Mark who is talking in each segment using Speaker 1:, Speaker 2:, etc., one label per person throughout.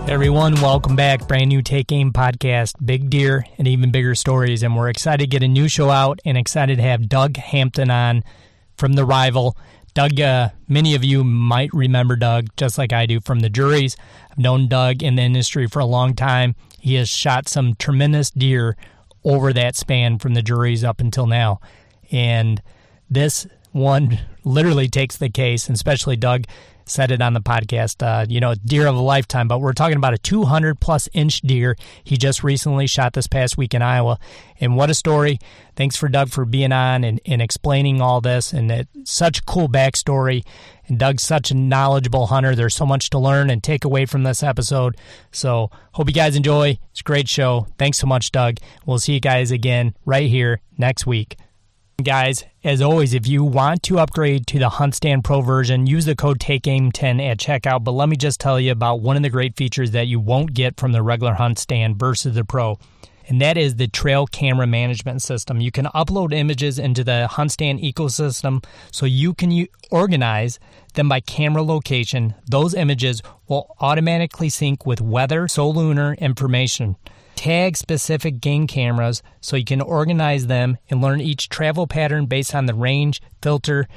Speaker 1: Hey everyone, welcome back. Brand new Take Aim podcast, big deer and even bigger stories. And we're excited to get a new show out and excited to have Doug Hampton on from The Rival. Doug, many of you might remember Doug, just like I do, from the Druries. I've known Doug in the industry for a long time. He has shot some tremendous deer over that span from the Druries up until now. And this one literally takes the case, and especially Doug said it on the podcast, deer of a lifetime, but we're talking about a 200-plus inch deer he just recently shot this past week in Iowa. And what a story. Thanks for Doug for being on and explaining all this, and such a cool backstory. And Doug's such a knowledgeable hunter. There's so much to learn and take away from this episode. So hope you guys enjoy. It's a great show. Thanks so much, Doug. We'll see you guys again right here next week. Guys, as always, if you want to upgrade to the Huntstand Pro version, use the code TAKEAIM10 at checkout. But let me just tell you about one of the great features that you won't get from the regular Huntstand versus the Pro, and that is the trail camera management system. You can upload images into the Huntstand ecosystem so you can organize them by camera location. Those images will automatically sync with weather, lunar information. Tag specific game cameras so you can organize them and learn each travel pattern based on the range, filter,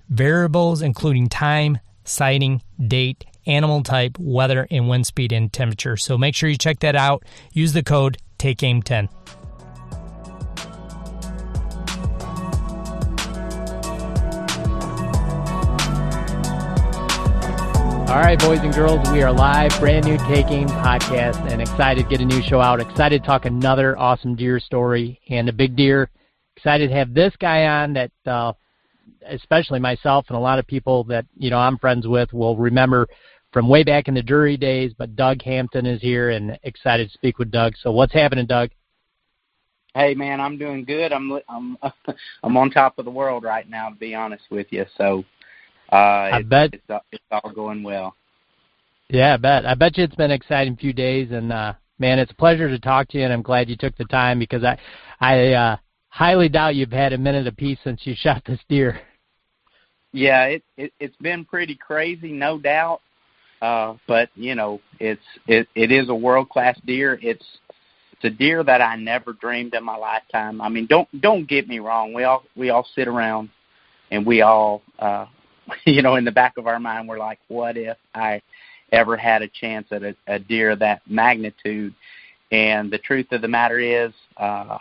Speaker 1: variables including time, sighting, date, animal type, weather, and wind speed and temperature. So make sure you check that out. Use the code TAKEAIM10. All right, boys and girls, we are live, brand new Take Aim podcast, and excited to get a new show out. Excited to talk another awesome deer story and a big deer. Excited to have this guy on that, especially myself and a lot of people that I'm friends with will remember from way back in the Drury days. But Doug Hampton is here, and excited to speak with Doug. So what's happening, Doug?
Speaker 2: Hey man, I'm doing good. I'm on top of the world right now, to be honest with you. So. I bet it's all going well.
Speaker 1: Yeah, I bet you it's been an exciting few days, and man, it's a pleasure to talk to you, and I'm glad you took the time because I highly doubt you've had a minute apiece since you shot this deer.
Speaker 2: Yeah, it's been pretty crazy, no doubt. But it is a world-class deer. It's a deer that I never dreamed in my lifetime. I mean, don't get me wrong. We all sit around and we all. In the back of our mind, we're like, what if I ever had a chance at a deer of that magnitude? And the truth of the matter is, I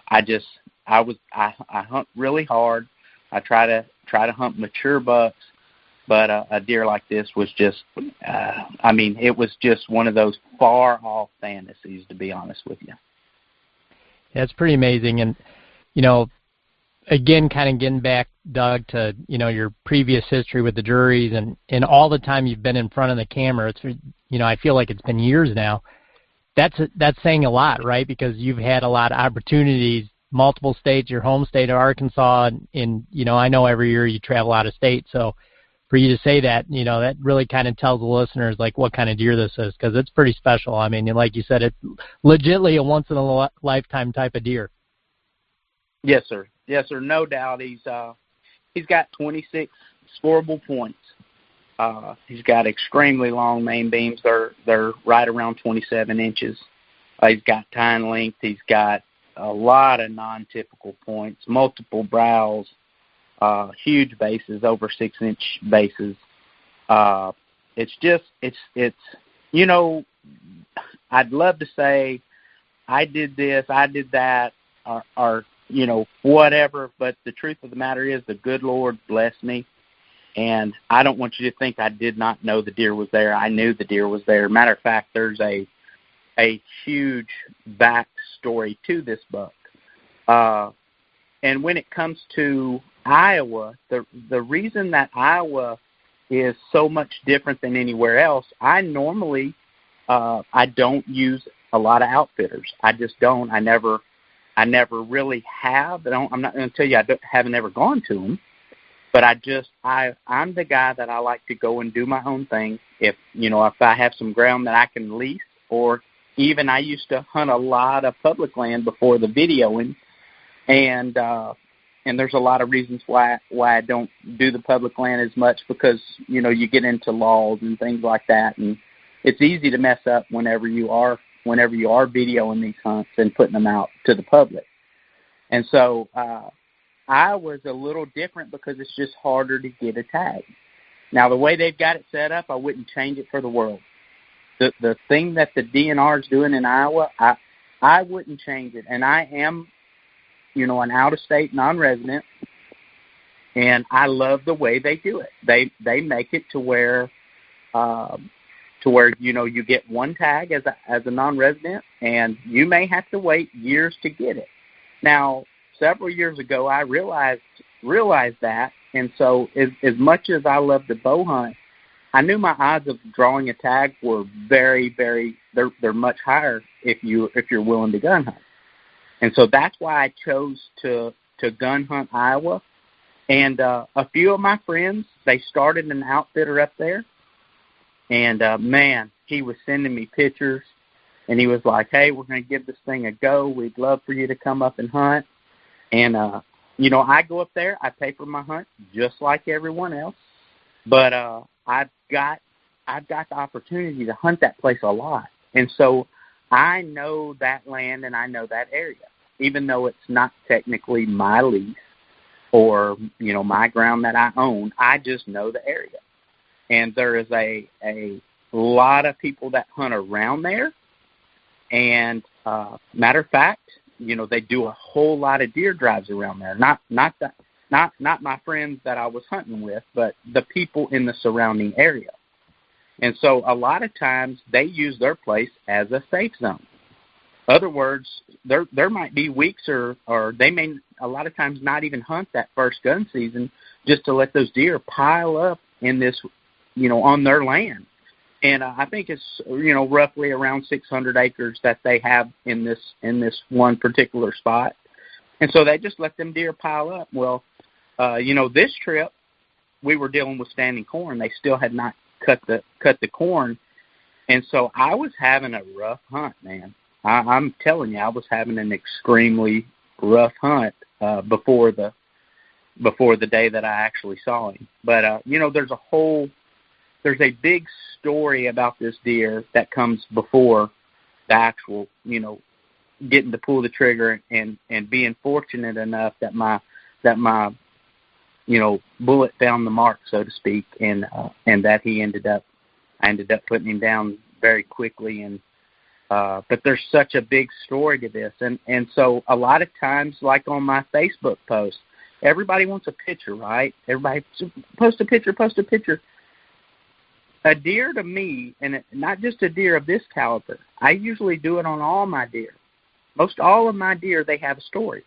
Speaker 2: hunt really hard. I try to hunt mature bucks, but a deer like this was just, it was just one of those far off fantasies, to be honest with you.
Speaker 1: Yeah, it's pretty amazing. And, again, kind of getting back, Doug, to your previous history with the Druries and all the time you've been in front of the camera. It's I feel like it's been years now. That's saying a lot, right? Because you've had a lot of opportunities, multiple states, your home state of Arkansas, and I know every year you travel out of state. So for you to say that, that really kind of tells the listeners like what kind of deer this is, because it's pretty special. I mean, like you said, it's legitimately a once in a lifetime type of deer.
Speaker 2: Yes, sir. Yes, sir. No doubt. He's got 26 scorable points. He's got extremely long main beams. They're right around 27 inches. He's got tine length. He's got a lot of non-typical points, multiple brows, huge bases, over 6-inch bases. I'd love to say I did this, I did that, or whatever, but the truth of the matter is the good Lord blessed me, and I don't want you to think I did not know the deer was there. I knew the deer was there. Matter of fact, there's a huge backstory to this buck. And when it comes to Iowa, the reason that Iowa is so much different than anywhere else, I normally I don't use a lot of outfitters. I just don't. I never really have. I'm not going to tell you haven't ever gone to them, but I'm the guy that I like to go and do my own thing. If I have some ground that I can lease, or even I used to hunt a lot of public land before the videoing, and there's a lot of reasons why I don't do the public land as much, because you get into laws and things like that, and it's easy to mess up whenever you are videoing these hunts and putting them out to the public. And so Iowa's a little different because it's just harder to get a tag. Now, the way they've got it set up, I wouldn't change it for the world. The thing that the DNR is doing in Iowa, I wouldn't change it. And I am, an out-of-state non-resident, and I love the way they do it. They make it to where you get one tag as a non-resident, and you may have to wait years to get it. Now, several years ago, I realized that, and so as much as I love to bow hunt, I knew my odds of drawing a tag were very, very. They're much higher if you're willing to gun hunt, and so that's why I chose to gun hunt Iowa. And a few of my friends, they started an outfitter up there, and man, he was sending me pictures, and he was like, "Hey, we're going to give this thing a go. We'd love for you to come up and hunt." And I go up there, I pay for my hunt just like everyone else, but I've got the opportunity to hunt that place a lot. And so I know that land and I know that area, even though it's not technically my lease or, my ground that I own. I just know the area. And there is a lot of people that hunt around there. And matter of fact, they do a whole lot of deer drives around there. Not my friends that I was hunting with, but the people in the surrounding area. And so a lot of times they use their place as a safe zone. Other words, there might be weeks or they may a lot of times not even hunt that first gun season just to let those deer pile up in this, on their land. And I think it's, roughly around 600 acres that they have in this one particular spot. And so they just let them deer pile up. Well, this trip we were dealing with standing corn. They still had not cut the corn. And so I was having a rough hunt, man. I'm telling you, I was having an extremely rough hunt before the day that I actually saw him. But, there's a big story about this deer that comes before the actual, getting to pull the trigger and being fortunate enough that my bullet found the mark, so to speak, and that I ended up putting him down very quickly. And but there's such a big story to this, and so a lot of times, like on my Facebook post, everybody wants a picture, right? Everybody post a picture. A deer to me, and not just a deer of this caliber, I usually do it on all my deer. Most all of my deer, they have a story.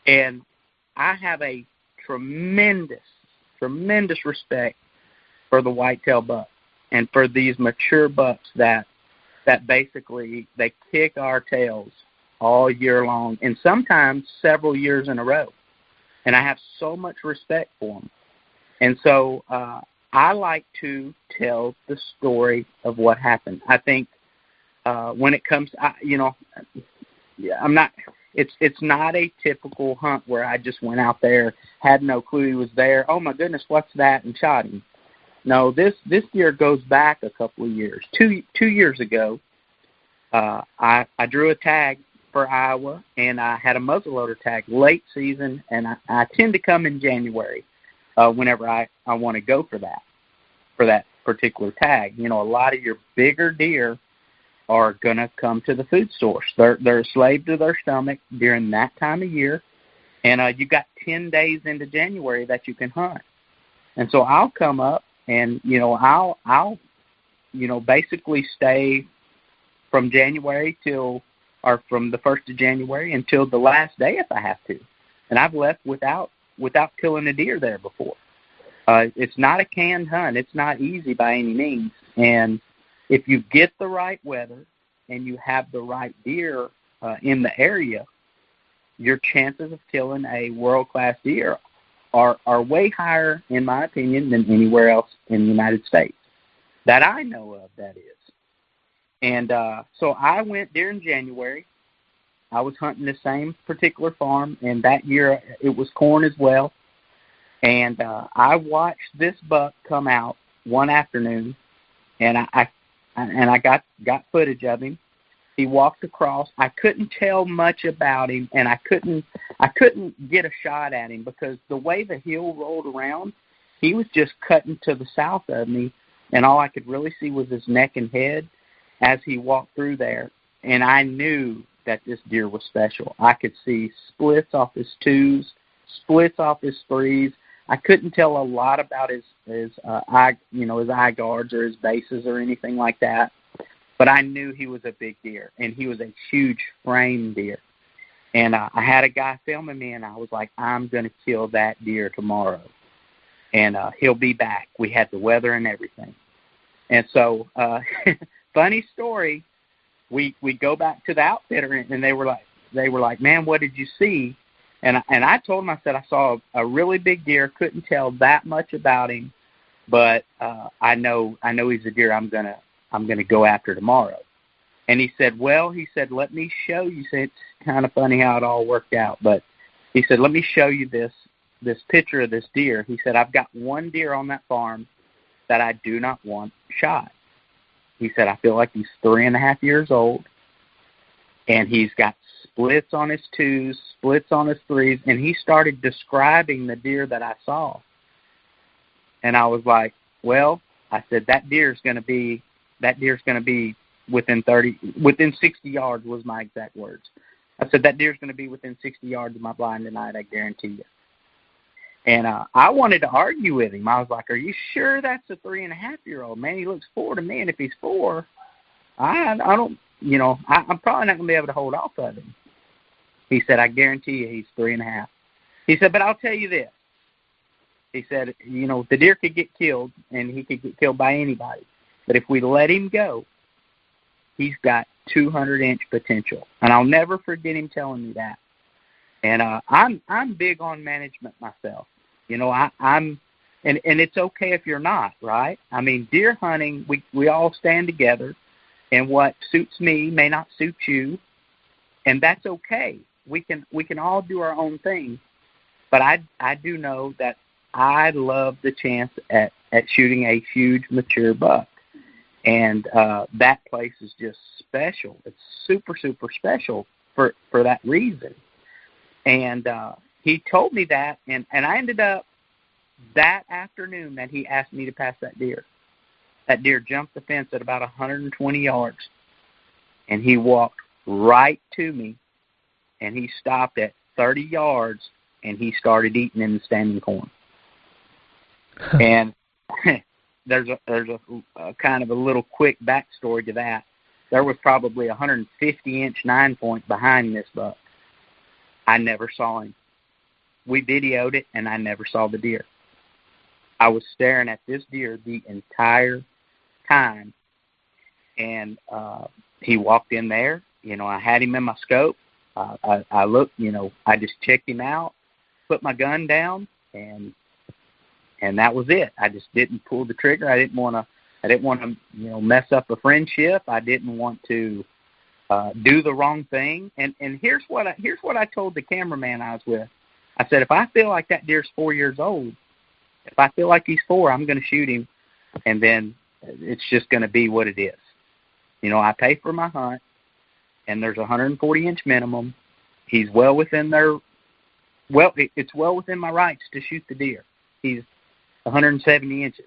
Speaker 2: And I have a tremendous respect for the whitetail buck and for these mature bucks that basically they kick our tails all year long and sometimes several years in a row. And I have so much respect for them. And so I like to tell the story of what happened. I think when it comes, it's not a typical hunt where I just went out there, had no clue he was there. Oh my goodness, what's that? And shot him. No, this deer goes back a couple of years. Two years ago, I drew a tag for Iowa, and I had a muzzleloader tag late season, and I tend to come in January. Whenever I want to go for that particular tag. A lot of your bigger deer are going to come to the food source. They're a slave to their stomach during that time of year, and you got 10 days into January that you can hunt. And so I'll come up and, I'll basically stay from January from the 1st of January until the last day if I have to. And I've left without killing a deer there before. It's not a canned hunt. It's not easy by any means. And if you get the right weather and you have the right deer in the area, your chances of killing a world-class deer are way higher, in my opinion, than anywhere else in the United States that I know of, that is. And so I went during January. I was hunting the same particular farm, and that year it was corn as well. And I watched this buck come out one afternoon, and I and I got footage of him. He walked across. I couldn't tell much about him, and I couldn't get a shot at him because the way the hill rolled around, he was just cutting to the south of me, and all I could really see was his neck and head as he walked through there. And I knew that this deer was special. I could see splits off his twos, splits off his threes. I couldn't tell a lot about his eye guards or his bases or anything like that. But I knew he was a big deer, and he was a huge frame deer. And I had a guy filming me, and I was like, I'm going to kill that deer tomorrow. And he'll be back. We had the weather and everything. And so, funny story, we go back to the outfitter, and they were like, man, what did you see? And I told them, I said, I saw a really big deer, couldn't tell that much about him, but I know he's a deer I'm gonna go after tomorrow. And he said, let me show you. It's kind of funny how it all worked out, but he said, let me show you this picture of this deer. He said, I've got one deer on that farm that I do not want shot. He said, I feel like he's 3.5 years old, and he's got splits on his twos, splits on his threes, and he started describing the deer that I saw. And I was like, well, I said, that deer's going to be within 60 yards was my exact words. I said, that deer's going to be within 60 yards of my blind tonight, I guarantee you. And I wanted to argue with him. I was like, are you sure that's a 3.5-year-old? Man, he looks 4 to me, and if he's 4, I don't, I'm probably not going to be able to hold off of him. He said, I guarantee you he's 3.5. He said, but I'll tell you this. He said, the deer could get killed, and he could get killed by anybody. But if we let him go, he's got 200-inch potential. And I'll never forget him telling me that. And I'm big on management myself. And it's okay if you're not, right? I mean, deer hunting, we all stand together, and what suits me may not suit you, and that's okay. We can all do our own thing. But I do know that I love the chance at shooting a huge mature buck. And that place is just special. It's super, super special for that reason. And he told me that, and I ended up that afternoon that he asked me to pass that deer. That deer jumped the fence at about 120 yards, and he walked right to me, and he stopped at 30 yards, and he started eating in the standing corn. And there's a kind of a little quick backstory to that. There was probably a 150-inch 9-point behind this buck. I never saw him. We videoed it, and I never saw the deer. I was staring at this deer the entire time, and he walked in there. I had him in my scope. I looked, I just checked him out, put my gun down, and that was it. I just didn't pull the trigger. I didn't want to, mess up a friendship. I didn't want to do the wrong thing. And here's what I told the cameraman I was with. I said, if I feel like that deer's 4 years old, if I feel like he's 4, I'm going to shoot him, and then it's just going to be what it is. I pay for my hunt, and there's a 140-inch minimum. He's it's well within my rights to shoot the deer. He's 170 inches.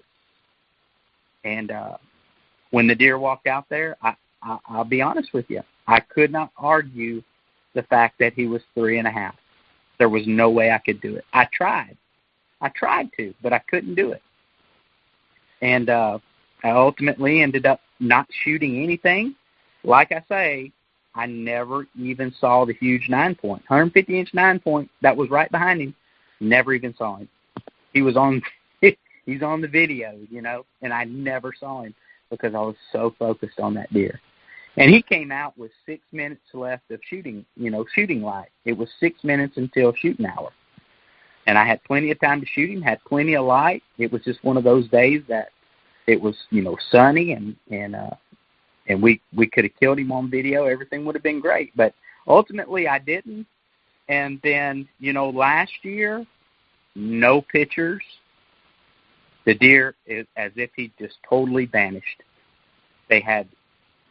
Speaker 2: And when the deer walked out there, I'll be honest with you, I could not argue the fact that he was 3.5. There was no way I could do it. I tried to, but I couldn't do it. And I ultimately ended up not shooting anything. Like I say, I never even saw the huge 9-point, 150-inch 9-point that was right behind him. Never even saw him. He's on the video, and I never saw him because I was so focused on that deer. And he came out with 6 minutes left of shooting light. It was 6 minutes until shooting hour. And I had plenty of time to shoot him, had plenty of light. It was just one of those days that it was, sunny, and we could have killed him on video. Everything would have been great. But ultimately I didn't. And then, last year, no pictures. The deer is as if he just totally vanished. They had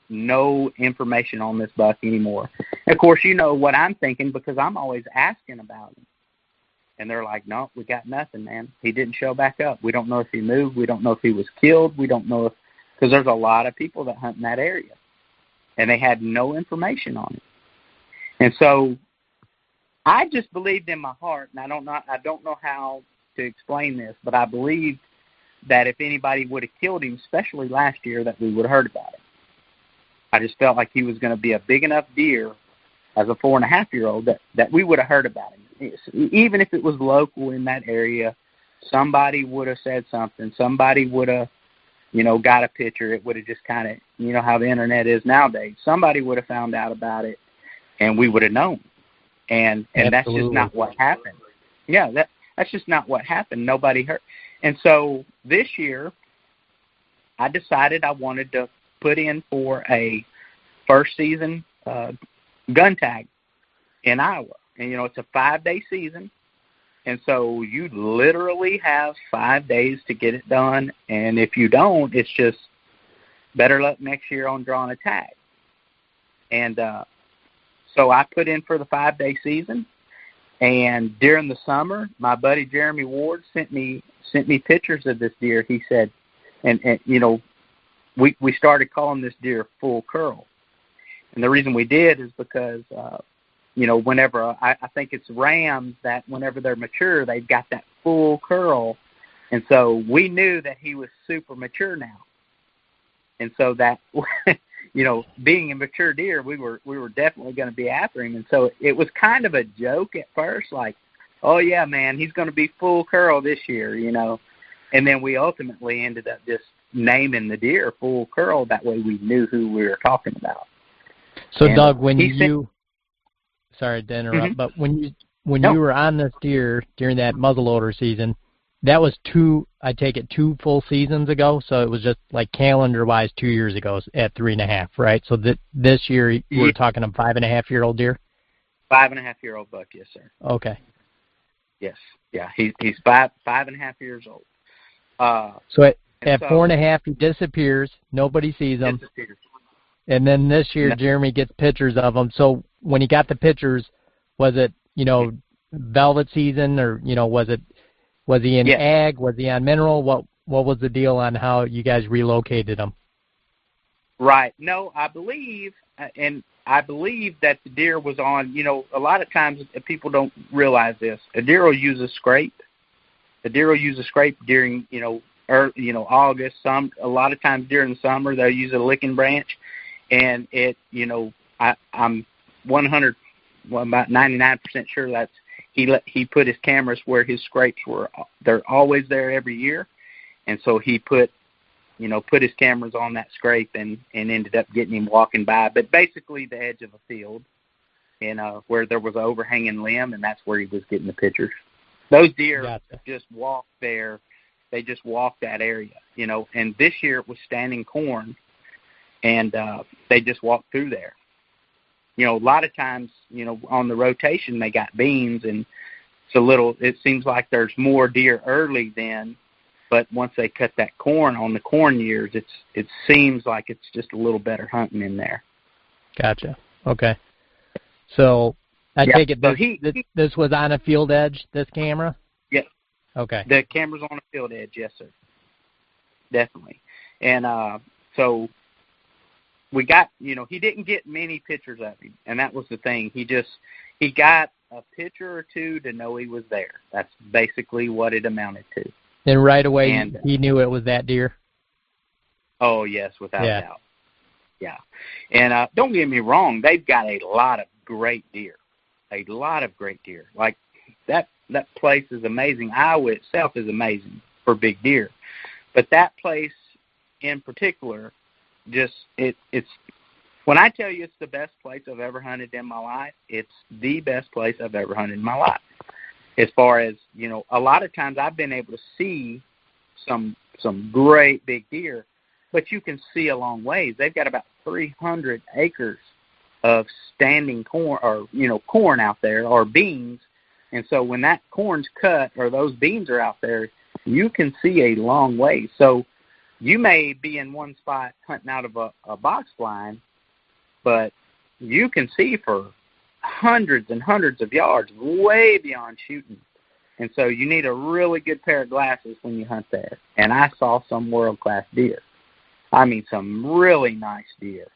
Speaker 2: no information on this buck anymore. And of course, you know what I'm thinking because I'm always asking about him. And they're like, no, we got nothing, man. He didn't show back up. We don't know if he moved. We don't know if he was killed. We don't know if, because there's a lot of people that hunt in that area. And they had no information on it. And so I just believed in my heart, and I don't know how to explain this, but I believed that if anybody would have killed him, especially last year, that we would have heard about it. I just felt like he was going to be a big enough deer as a 4.5-year-old that we would have heard about him. Even if it was local in that area, somebody would have said something. Somebody would have, got a picture. It would have just kind of, how the internet is nowadays. Somebody would have found out about it, and we would have known. And that's just not what happened. Yeah, that's just not what happened. Nobody heard. And so this year, I decided I wanted to put in for a first season gun tag in Iowa. And, it's a 5-day season. And so you literally have 5 days to get it done. And if you don't, it's just better luck next year on drawing a tag. And so I put in for the 5-day season. And during the summer, my buddy Jeremy Ward sent me pictures of this deer. He said, and we started calling this deer Full Curl. And the reason we did is because, whenever I think it's rams that whenever they're mature, they've got that full curl. And so we knew that he was super mature now. And so that, being a mature deer, we were definitely going to be after him. And so it was kind of a joke at first, like, oh, yeah, man, he's going to be full curl this year, And then we ultimately ended up just naming the deer Full Curl. That way we knew who we were talking about.
Speaker 3: So, and Doug, when you – sorry to interrupt, but when you were on this deer during that muzzleloader season, that was two full seasons ago, so it was just like calendar-wise 2 years ago at 3.5, right? So this year we're talking a 5.5-year-old deer?
Speaker 2: 5.5-year-old buck, yes, sir.
Speaker 3: Okay.
Speaker 2: Yes, yeah, he's 5.5 years old.
Speaker 3: So at 4.5, he disappears. Nobody sees him. And then this year, Jeremy gets pictures of him. So when he got the pictures, was it, velvet season or, was he in ag? Was he on mineral? What was the deal on how you guys relocated him?
Speaker 2: Right. No, I believe that the deer was on, a lot of times people don't realize this. A deer will use a scrape. A deer will use a scrape during, August. A lot of times during the summer, they'll use a licking branch. And it, I'm about 99% sure that's he put his cameras where his scrapes were. They're always there every year, and so he put his cameras on that scrape and ended up getting him walking by. But basically, the edge of a field, and where there was an overhanging limb, and that's where he was getting the pictures. Those deer just walked there. They just walked that area, And this year it was standing corn. And they just walked through there. A lot of times, on the rotation, they got beans, and it seems like there's more deer early then, but once they cut that corn on the corn years, it seems like it's just a little better hunting in there.
Speaker 3: Gotcha. Okay. So I take it this was on a field edge, this camera?
Speaker 2: Yes.
Speaker 3: Okay.
Speaker 2: The camera's on a field edge, yes, sir. Definitely. And so we got, he didn't get many pictures of him, and that was the thing. He got a picture or two to know he was there. That's basically what it amounted to.
Speaker 3: And right away, he knew it was that deer?
Speaker 2: Oh, yes, without a doubt. Yeah. And don't get me wrong, they've got a lot of great deer. Like, that place is amazing. Iowa itself is amazing for big deer. But that place in particular, it's when I tell you it's the best place I've ever hunted in my life, it's the best place I've ever hunted in my life. As far as, a lot of times I've been able to see some great big deer, but you can see a long ways. They've got about 300 acres of standing corn or, corn out there or beans. And so when that corn's cut or those beans are out there, you can see a long way. So you may be in one spot hunting out of a box blind, but you can see for hundreds and hundreds of yards, way beyond shooting. And so you need a really good pair of glasses when you hunt there. And I saw some world-class deer. I mean, some really nice deer.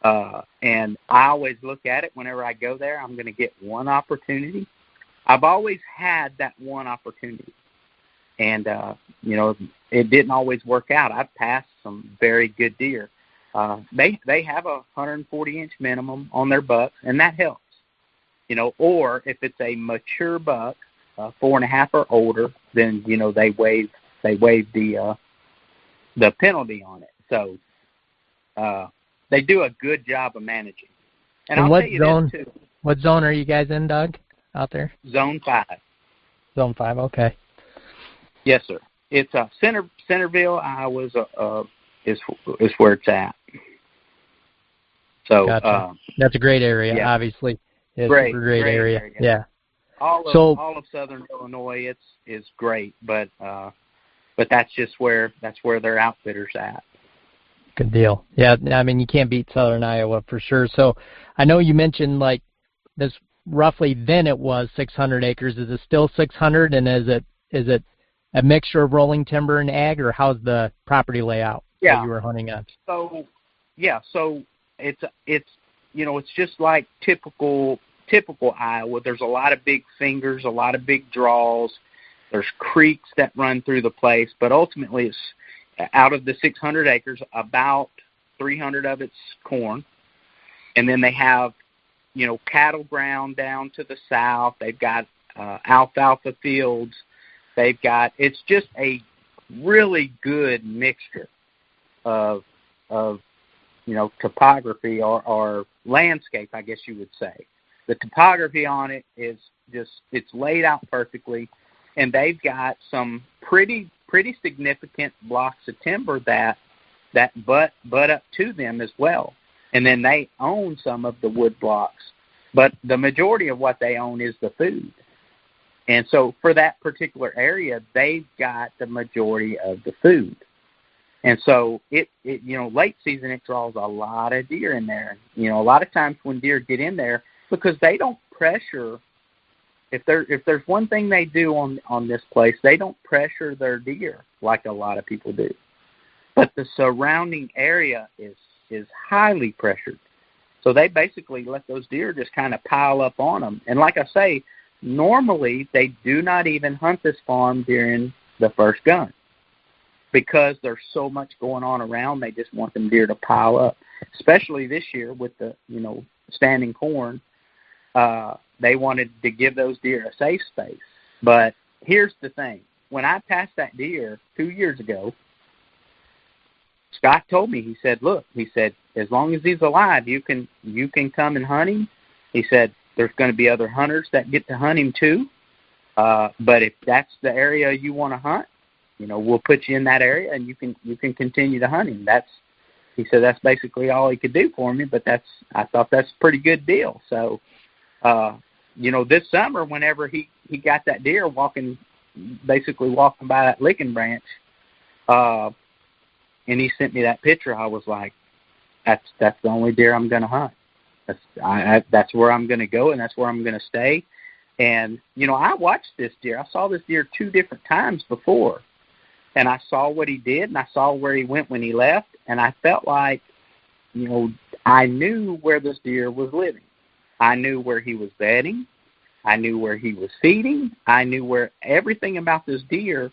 Speaker 2: And I always look at it whenever I go there, I'm going to get one opportunity. I've always had that one opportunity. And, it didn't always work out. I've passed some very good deer. They have a 140-inch minimum on their bucks, and that helps. Or if it's a mature buck, 4.5 or older, then they waive the penalty on it. So they do a good job of managing. And I'll tell you this too.
Speaker 3: What zone are you guys in, Doug, out there?
Speaker 2: Zone 5.
Speaker 3: Zone 5. Okay.
Speaker 2: Yes, sir. It's Centerville, Iowa, is where it's at. So
Speaker 3: gotcha. That's a great area. Yeah. Obviously, it's a great area. Yeah.
Speaker 2: All of southern Illinois, is great, but that's just where their outfitters at.
Speaker 3: Good deal. Yeah, I mean you can't beat southern Iowa for sure. So I know you mentioned like this roughly then it was 600 acres. Is it still 600? And is it a mixture of rolling timber and ag, or how's the property layout that you were hunting on?
Speaker 2: So it's just like typical Iowa. There's a lot of big fingers, a lot of big draws. There's creeks that run through the place, but ultimately it's out of the 600 acres, about 300 of it's corn. And then they have, cattle ground down to the south. They've got alfalfa fields. It's just a really good mixture of topography or landscape, I guess you would say. The topography on it is it's laid out perfectly, and they've got some pretty significant blocks of timber that butt up to them as well. And then they own some of the wood blocks, but the majority of what they own is the food. And so for that particular area, they've got the majority of the food. And so it late season, it draws a lot of deer in there. A lot of times when deer get in there, because they don't pressure, if there's one thing they do on this place, they don't pressure their deer like a lot of people do. But the surrounding area is highly pressured. So they basically let those deer just kind of pile up on them. And like I say, normally they do not even hunt this farm during the first gun because there's so much going on around. They just want them deer to pile up, especially this year with the, standing corn. They wanted to give those deer a safe space. But here's the thing. When I passed that deer 2 years ago, Scott told me, he said, as long as he's alive, you can come and hunt him. He said, there's going to be other hunters that get to hunt him too. But if that's the area you want to hunt, we'll put you in that area and you can continue to hunt him. He said that's basically all he could do for me, but I thought that's a pretty good deal. So, this summer, whenever he got that deer walking by that licking branch, and he sent me that picture, I was like, that's the only deer I'm going to hunt. That's where I'm going to go, and that's where I'm going to stay. And, I watched this deer. I saw this deer 2 different times before, and I saw what he did, and I saw where he went when he left, and I felt like, I knew where this deer was living. I knew where he was bedding. I knew where he was feeding. I knew where everything about this deer,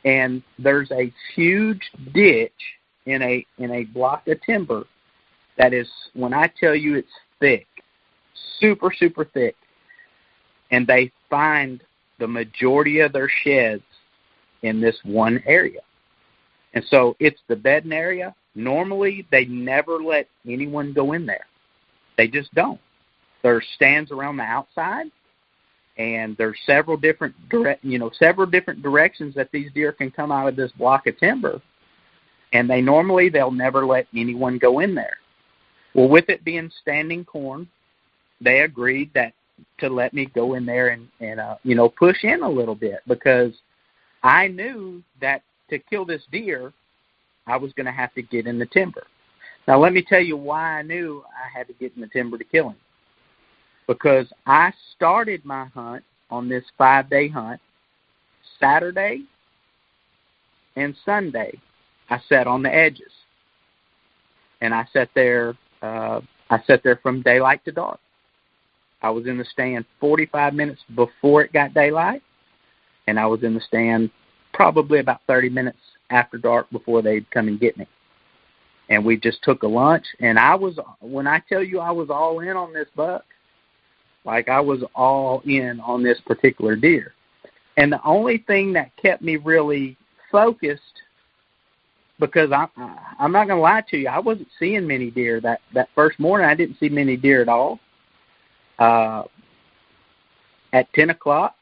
Speaker 2: and there's a huge ditch in a block of timber that is, when I tell you it's thick, super, super thick, and they find the majority of their sheds in this one area. And so it's the bedding area. Normally, they never let anyone go in there. They just don't. There's stands around the outside, and there's several different directions that these deer can come out of this block of timber, and they'll never let anyone go in there. Well, with it being standing corn, they agreed to let me go in there and push in a little bit, because I knew that to kill this deer, I was going to have to get in the timber. Now, let me tell you why I knew I had to get in the timber to kill him. Because I started my hunt on this 5-day hunt. Saturday and Sunday, I sat on the edges. And I sat there from daylight to dark. I was in the stand 45 minutes before it got daylight, and I was in the stand probably about 30 minutes after dark before they'd come and get me. And we just took a lunch, and when I tell you I was all in on this buck, like I was all in on this particular deer. And the only thing that kept me really focused, because I'm not going to lie to you, I wasn't seeing many deer. That first morning, I didn't see many deer at all. At 10 o'clock,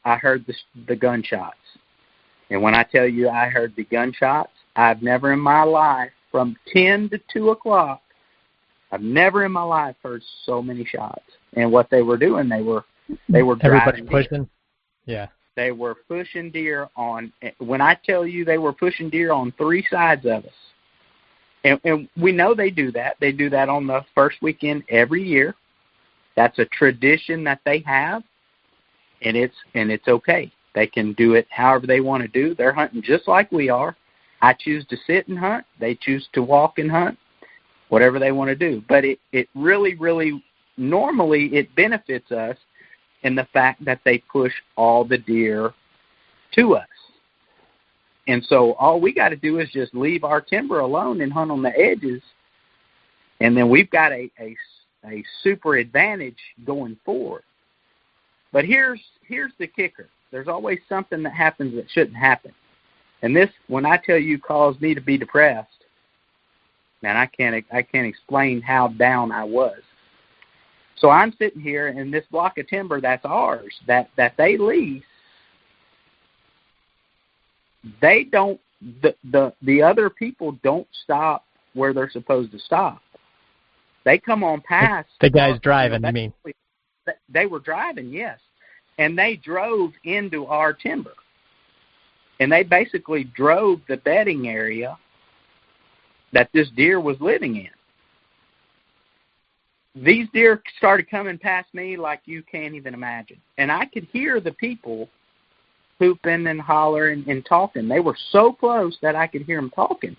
Speaker 2: I heard the gunshots. And when I tell you I heard the gunshots, I've never in my life, from 10 to 2 o'clock, I've never in my life heard so many shots. And what they were doing, they were
Speaker 3: everybody
Speaker 2: driving
Speaker 3: pushing.
Speaker 2: Deer.
Speaker 3: Yeah.
Speaker 2: They were pushing deer on, when I tell you they were pushing deer on 3 sides of us. And we know they do that. They do that on the first weekend every year. That's a tradition that they have, and it's okay. They can do it however they want to do. They're hunting just like we are. I choose to sit and hunt. They choose to walk and hunt, whatever they want to do. But it really, really, normally it benefits us in the fact that they push all the deer to us. And so all we got to do is just leave our timber alone and hunt on the edges, and then we've got a super advantage going forward. But here's the kicker. There's always something that happens that shouldn't happen. And this, when I tell you, caused me to be depressed, man, I can't explain how down I was. So I'm sitting here in this block of timber that's ours, that they lease. They don't, the other people don't stop where they're supposed to stop. They come on past.
Speaker 3: The guys driving, you mean?
Speaker 2: They were driving, yes. And they drove into our timber. And they basically drove the bedding area that this deer was living in. These deer started coming past me like you can't even imagine. And I could hear the people hooping and hollering and talking. They were so close that I could hear them talking.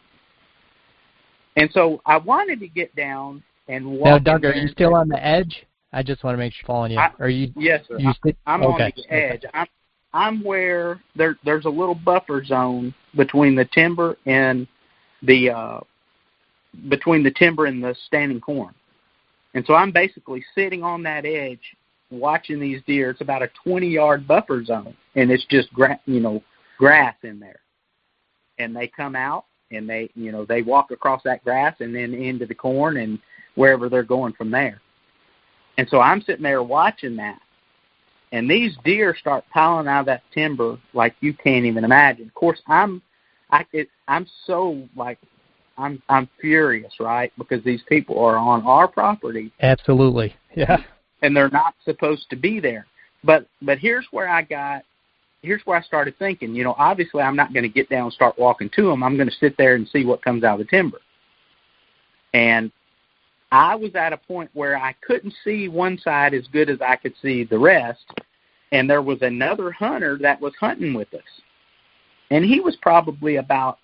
Speaker 2: And so I wanted to get down and walk.
Speaker 3: Now, Doug, are you still on the edge? I just want to make sure I'm following you. Are you?
Speaker 2: Yes, sir. I'm okay. On the edge. I'm where there's a little buffer zone between the timber and the standing corn. And so I'm basically sitting on that edge watching these deer. It's about a 20-yard buffer zone, and it's just grass in there. And they come out, and they walk across that grass and then into the corn and wherever they're going from there. And so I'm sitting there watching that. And these deer start piling out of that timber like you can't even imagine. Of course, I'm furious, right? Because these people are on our property.
Speaker 3: Absolutely, yeah.
Speaker 2: And they're not supposed to be there. But here's where I started thinking. Obviously, I'm not going to get down and start walking to them. I'm going to sit there and see what comes out of the timber. And I was at a point where I couldn't see one side as good as I could see the rest, and there was another hunter that was hunting with us. And he was probably about,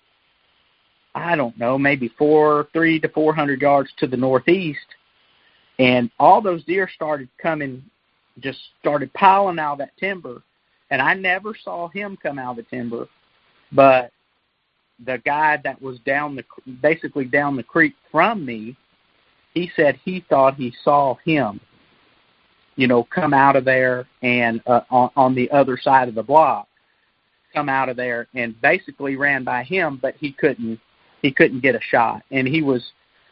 Speaker 2: I don't know, maybe 300 to 400 yards to the northeast, and all those deer started coming, just started piling out of that timber, and I never saw him come out of the timber, but the guy that was basically down the creek from me, he said he thought he saw him, come out of there and on the other side of the block, come out of there and basically ran by him, but he couldn't get a shot. And he was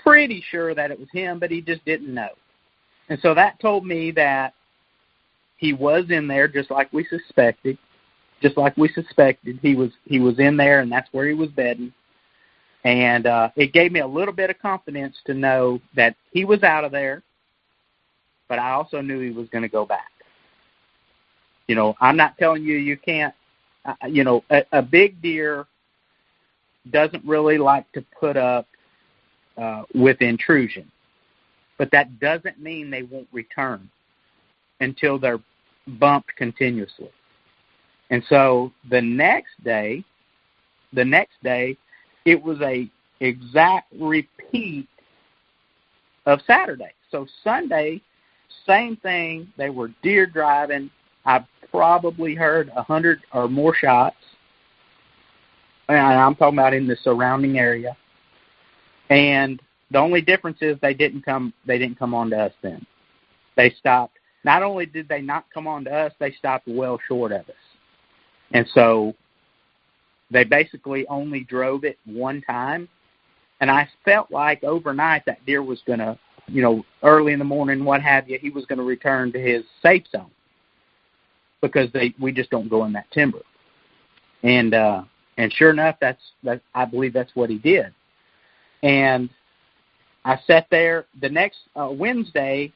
Speaker 2: pretty sure that it was him, but he just didn't know. And so that told me that he was in there just like we suspected. He was in there, and that's where he was bedding. And it gave me a little bit of confidence to know that he was out of there, but I also knew he was going to go back. I'm not telling you can't, a big deer doesn't really like to put up with intrusion. But that doesn't mean they won't return until they're bumped continuously. And so the next day, it was a exact repeat of Saturday. So Sunday, same thing. They were deer driving. I probably heard 100 or more shots. And I'm talking about in the surrounding area. And the only difference is they didn't come on to us then. They stopped. Not only did they not come on to us, they stopped well short of us. And so they basically only drove it one time. And I felt like overnight that deer was going to, early in the morning, what have you, he was going to return to his safe zone because we just don't go in that timber. And sure enough, I believe that's what he did. And I sat there the next Wednesday.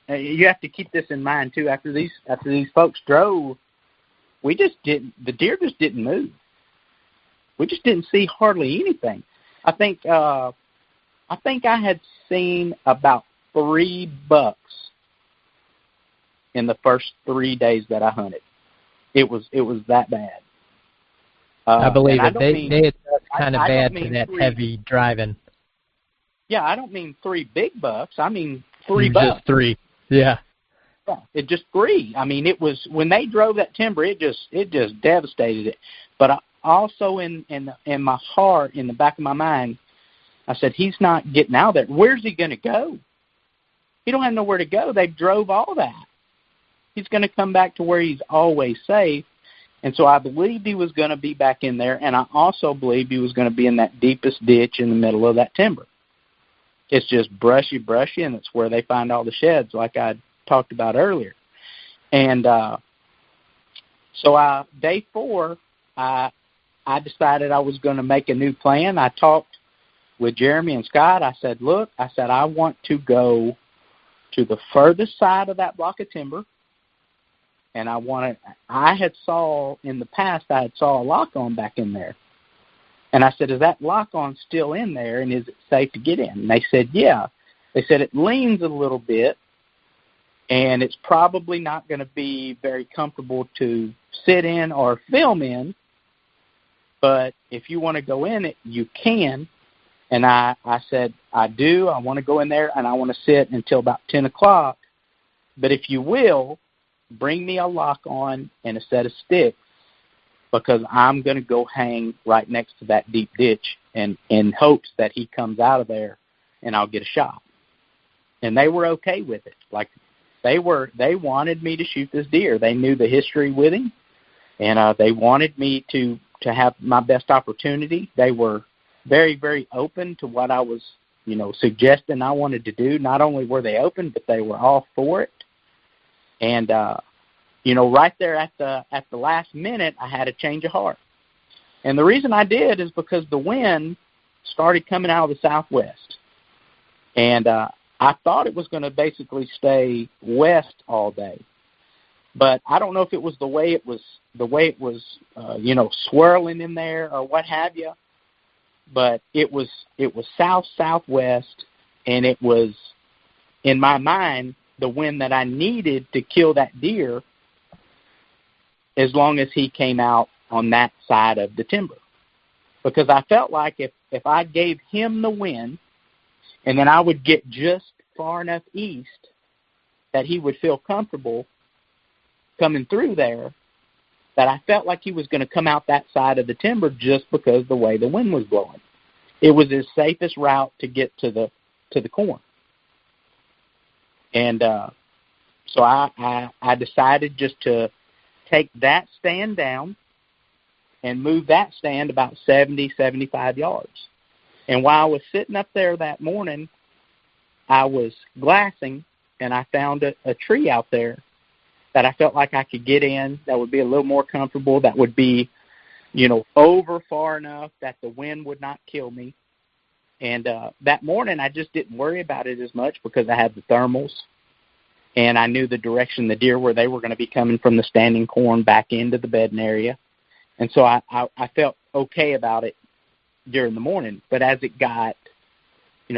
Speaker 2: You have to keep this in mind too. After these folks drove, the deer just didn't move. We just didn't see hardly anything. I think I had seen about 3 bucks in the first 3 days that I hunted. It was that bad.
Speaker 3: I believe it. They kind of bad for that heavy driving.
Speaker 2: Yeah, I don't mean 3 big bucks. I mean 3 bucks.
Speaker 3: Just 3. Yeah.
Speaker 2: Yeah, it just 3. I mean, it was when they drove that timber, it just devastated it. But I also in my heart, in the back of my mind, I said, he's not getting out of there. Where's he going to go? He don't have nowhere to go. They drove all that. He's going to come back to where he's always safe. And so I believed he was going to be back in there, and I also believed he was going to be in that deepest ditch in the middle of that timber. It's just brushy, and it's where they find all the sheds, like I talked about earlier. And so day 4, I decided I was going to make a new plan. I talked with Jeremy and Scott. I said, look, I want to go to the furthest side of that block of timber, and I had saw in the past, I had saw a lock-on back in there. And I said, is that lock-on still in there, and is it safe to get in? And they said, yeah. They said it leans a little bit, and it's probably not going to be very comfortable to sit in or film in, but if you want to go in it, you can. And I said, I do. I want to go in there, and I want to sit until about 10 o'clock. But if you will, bring me a lock-on and a set of sticks, because I'm going to go hang right next to that deep ditch and in hopes that he comes out of there and I'll get a shot. And they were okay with it. Like they wanted me to shoot this deer. They knew the history with him, and they wanted me to have my best opportunity. They were very, very open to what I was, suggesting I wanted to do. Not only were they open, but they were all for it. And right there at the last minute, I had a change of heart. And the reason I did is because the wind started coming out of the southwest. And I thought it was going to basically stay west all day. But I don't know if it was the way it was swirling in there or what have you. But it was south-southwest, and it was, in my mind, the wind that I needed to kill that deer as long as he came out on that side of the timber. Because I felt like if I gave him the wind and then I would get just far enough east that he would feel comfortable coming through there, that I felt like he was going to come out that side of the timber just because the way the wind was blowing. It was his safest route to get to the corn. And so I decided just to take that stand down and move that stand about 70, 75 yards. And while I was sitting up there that morning, I was glassing, and I found a tree out there that I felt like I could get in, that would be a little more comfortable, that would be, over far enough that the wind would not kill me. And that morning I just didn't worry about it as much because I had the thermals, and I knew the direction the deer were. They were going to be coming from the standing corn back into the bedding area. And so I felt okay about it during the morning. But as it got,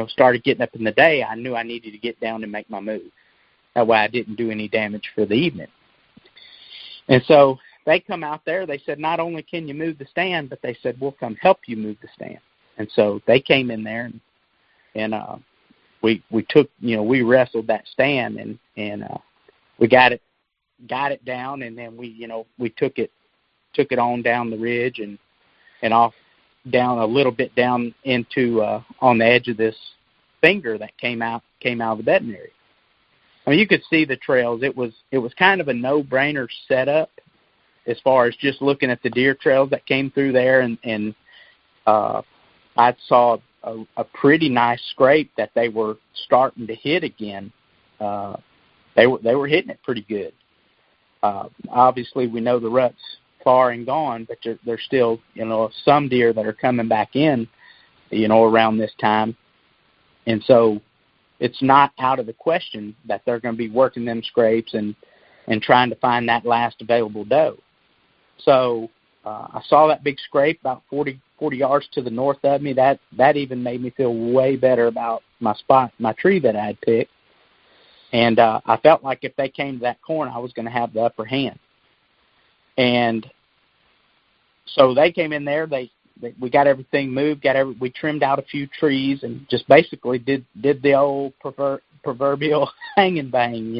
Speaker 2: started getting up in the day, I knew I needed to get down and make my move. That way I didn't do any damage for the evening. And so they come out there. They said, not only can you move the stand, but they said, we'll come help you move the stand. And so they came in there, and we took, we wrestled that stand, and we got it down, and then we took it on down the ridge and off down a little bit down into on the edge of this finger that came out of the bedding area. I mean, you could see the trails. It was kind of a no-brainer setup as far as just looking at the deer trails that came through there, and I saw a pretty nice scrape that they were starting to hit again. They were hitting it pretty good. Obviously, we know the rut's far and gone, but there's still some deer that are coming back in, around this time, and so it's not out of the question that they're going to be working them scrapes and trying to find that last available doe. So I saw that big scrape about 40 yards to the north of me. That even made me feel way better about my tree that I had picked. And I felt like if they came to that corner, I was going to have the upper hand. And so they came in there. We got everything moved. We trimmed out a few trees and just basically did the old proverbial hang and bang,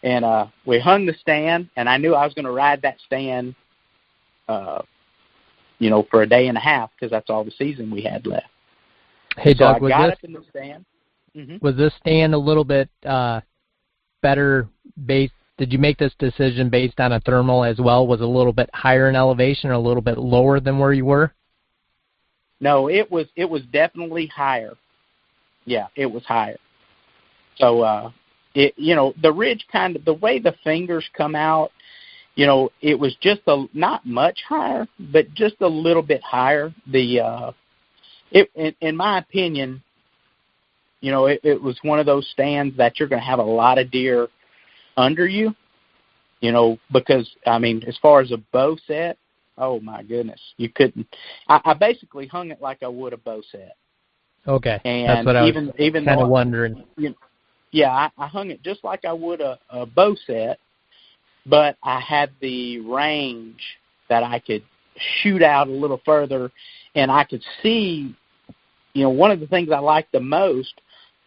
Speaker 2: And we hung the stand, and I knew I was going to ride that stand, for a day and a half, because that's all the season we had left.
Speaker 3: Hey,
Speaker 2: so
Speaker 3: Doug,
Speaker 2: I got up in the stand. Mm-hmm.
Speaker 3: Was this stand a little bit better based? Did you make this decision based on a thermal as well? Was it a little bit higher in elevation or a little bit lower than where you were?
Speaker 2: No, it was definitely higher. Yeah, it was higher. So, the ridge the way the fingers come out, it was just not much higher, but just a little bit higher. In my opinion, it was one of those stands that you're going to have a lot of deer under you, because, as far as a bow set, oh, my goodness, you couldn't. I basically hung it like I would a bow set.
Speaker 3: Okay,
Speaker 2: and
Speaker 3: that's what I was kind of wondering.
Speaker 2: Yeah, I hung it just like I would a bow set, but I had the range that I could shoot out a little further, and I could see, one of the things I liked the most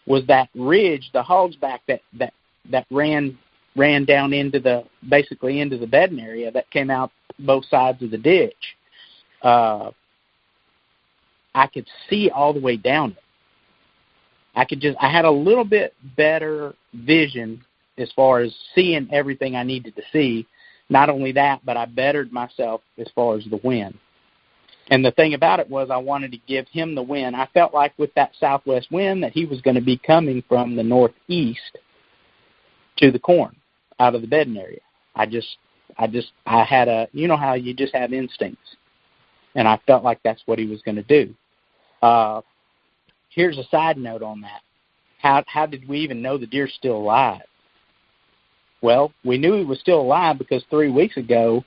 Speaker 2: was that ridge, the hog's back that ran down into basically into the bedding area that came out both sides of the ditch. I could see all the way down it. I had a little bit better vision as far as seeing everything I needed to see. Not only that, but I bettered myself as far as the wind. And the thing about it was I wanted to give him the wind. I felt like with that southwest wind that he was going to be coming from the northeast to the corn out of the bedding area. I had how you just have instincts. And I felt like that's what he was going to do. Here's a side note on that. How did we even know the deer's still alive? Well, we knew he was still alive because 3 weeks ago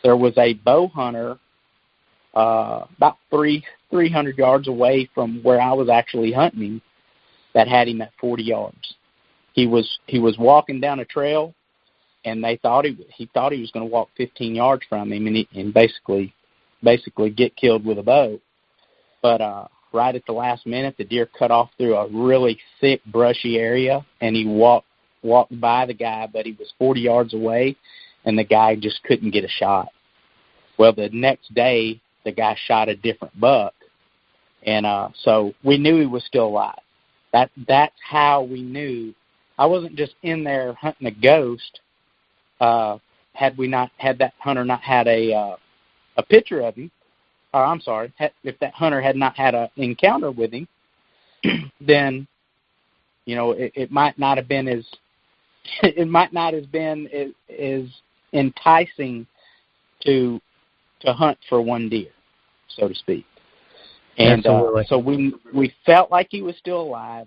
Speaker 2: there was a bow hunter about 300 yards away from where I was actually hunting him that had him at 40 yards. He was walking down a trail, and he thought he was going to walk 15 yards from him and basically get killed with a bow. But right at the last minute, the deer cut off through a really thick, brushy area, and he walked by the guy, but he was 40 yards away, and the guy just couldn't get a shot. Well, the next day, the guy shot a different buck, and so we knew he was still alive. That's how we knew. I wasn't just in there hunting a ghost. Had that hunter not had a picture of him, or I'm sorry, if that hunter had not had an encounter with him, then it might not have been as enticing to hunt for one deer, so to speak. And so we felt like he was still alive,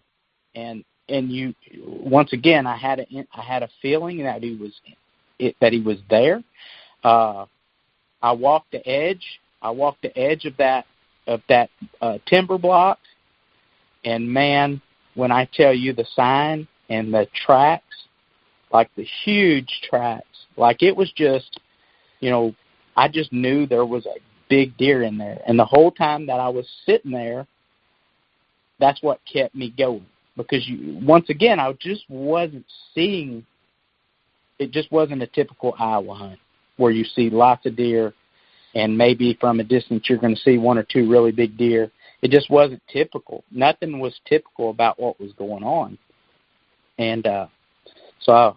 Speaker 2: and you once again I had a feeling that he was there. I walked the edge of timber block. And, man, when I tell you the sign and the tracks, like the huge tracks, like it was just, I just knew there was a big deer in there. And the whole time that I was sitting there, that's what kept me going. Because, once again, I just wasn't seeing, it just wasn't a typical Iowa hunt where you see lots of deer and maybe from a distance you're going to see one or two really big deer. It just wasn't typical. Nothing was typical about what was going on. And so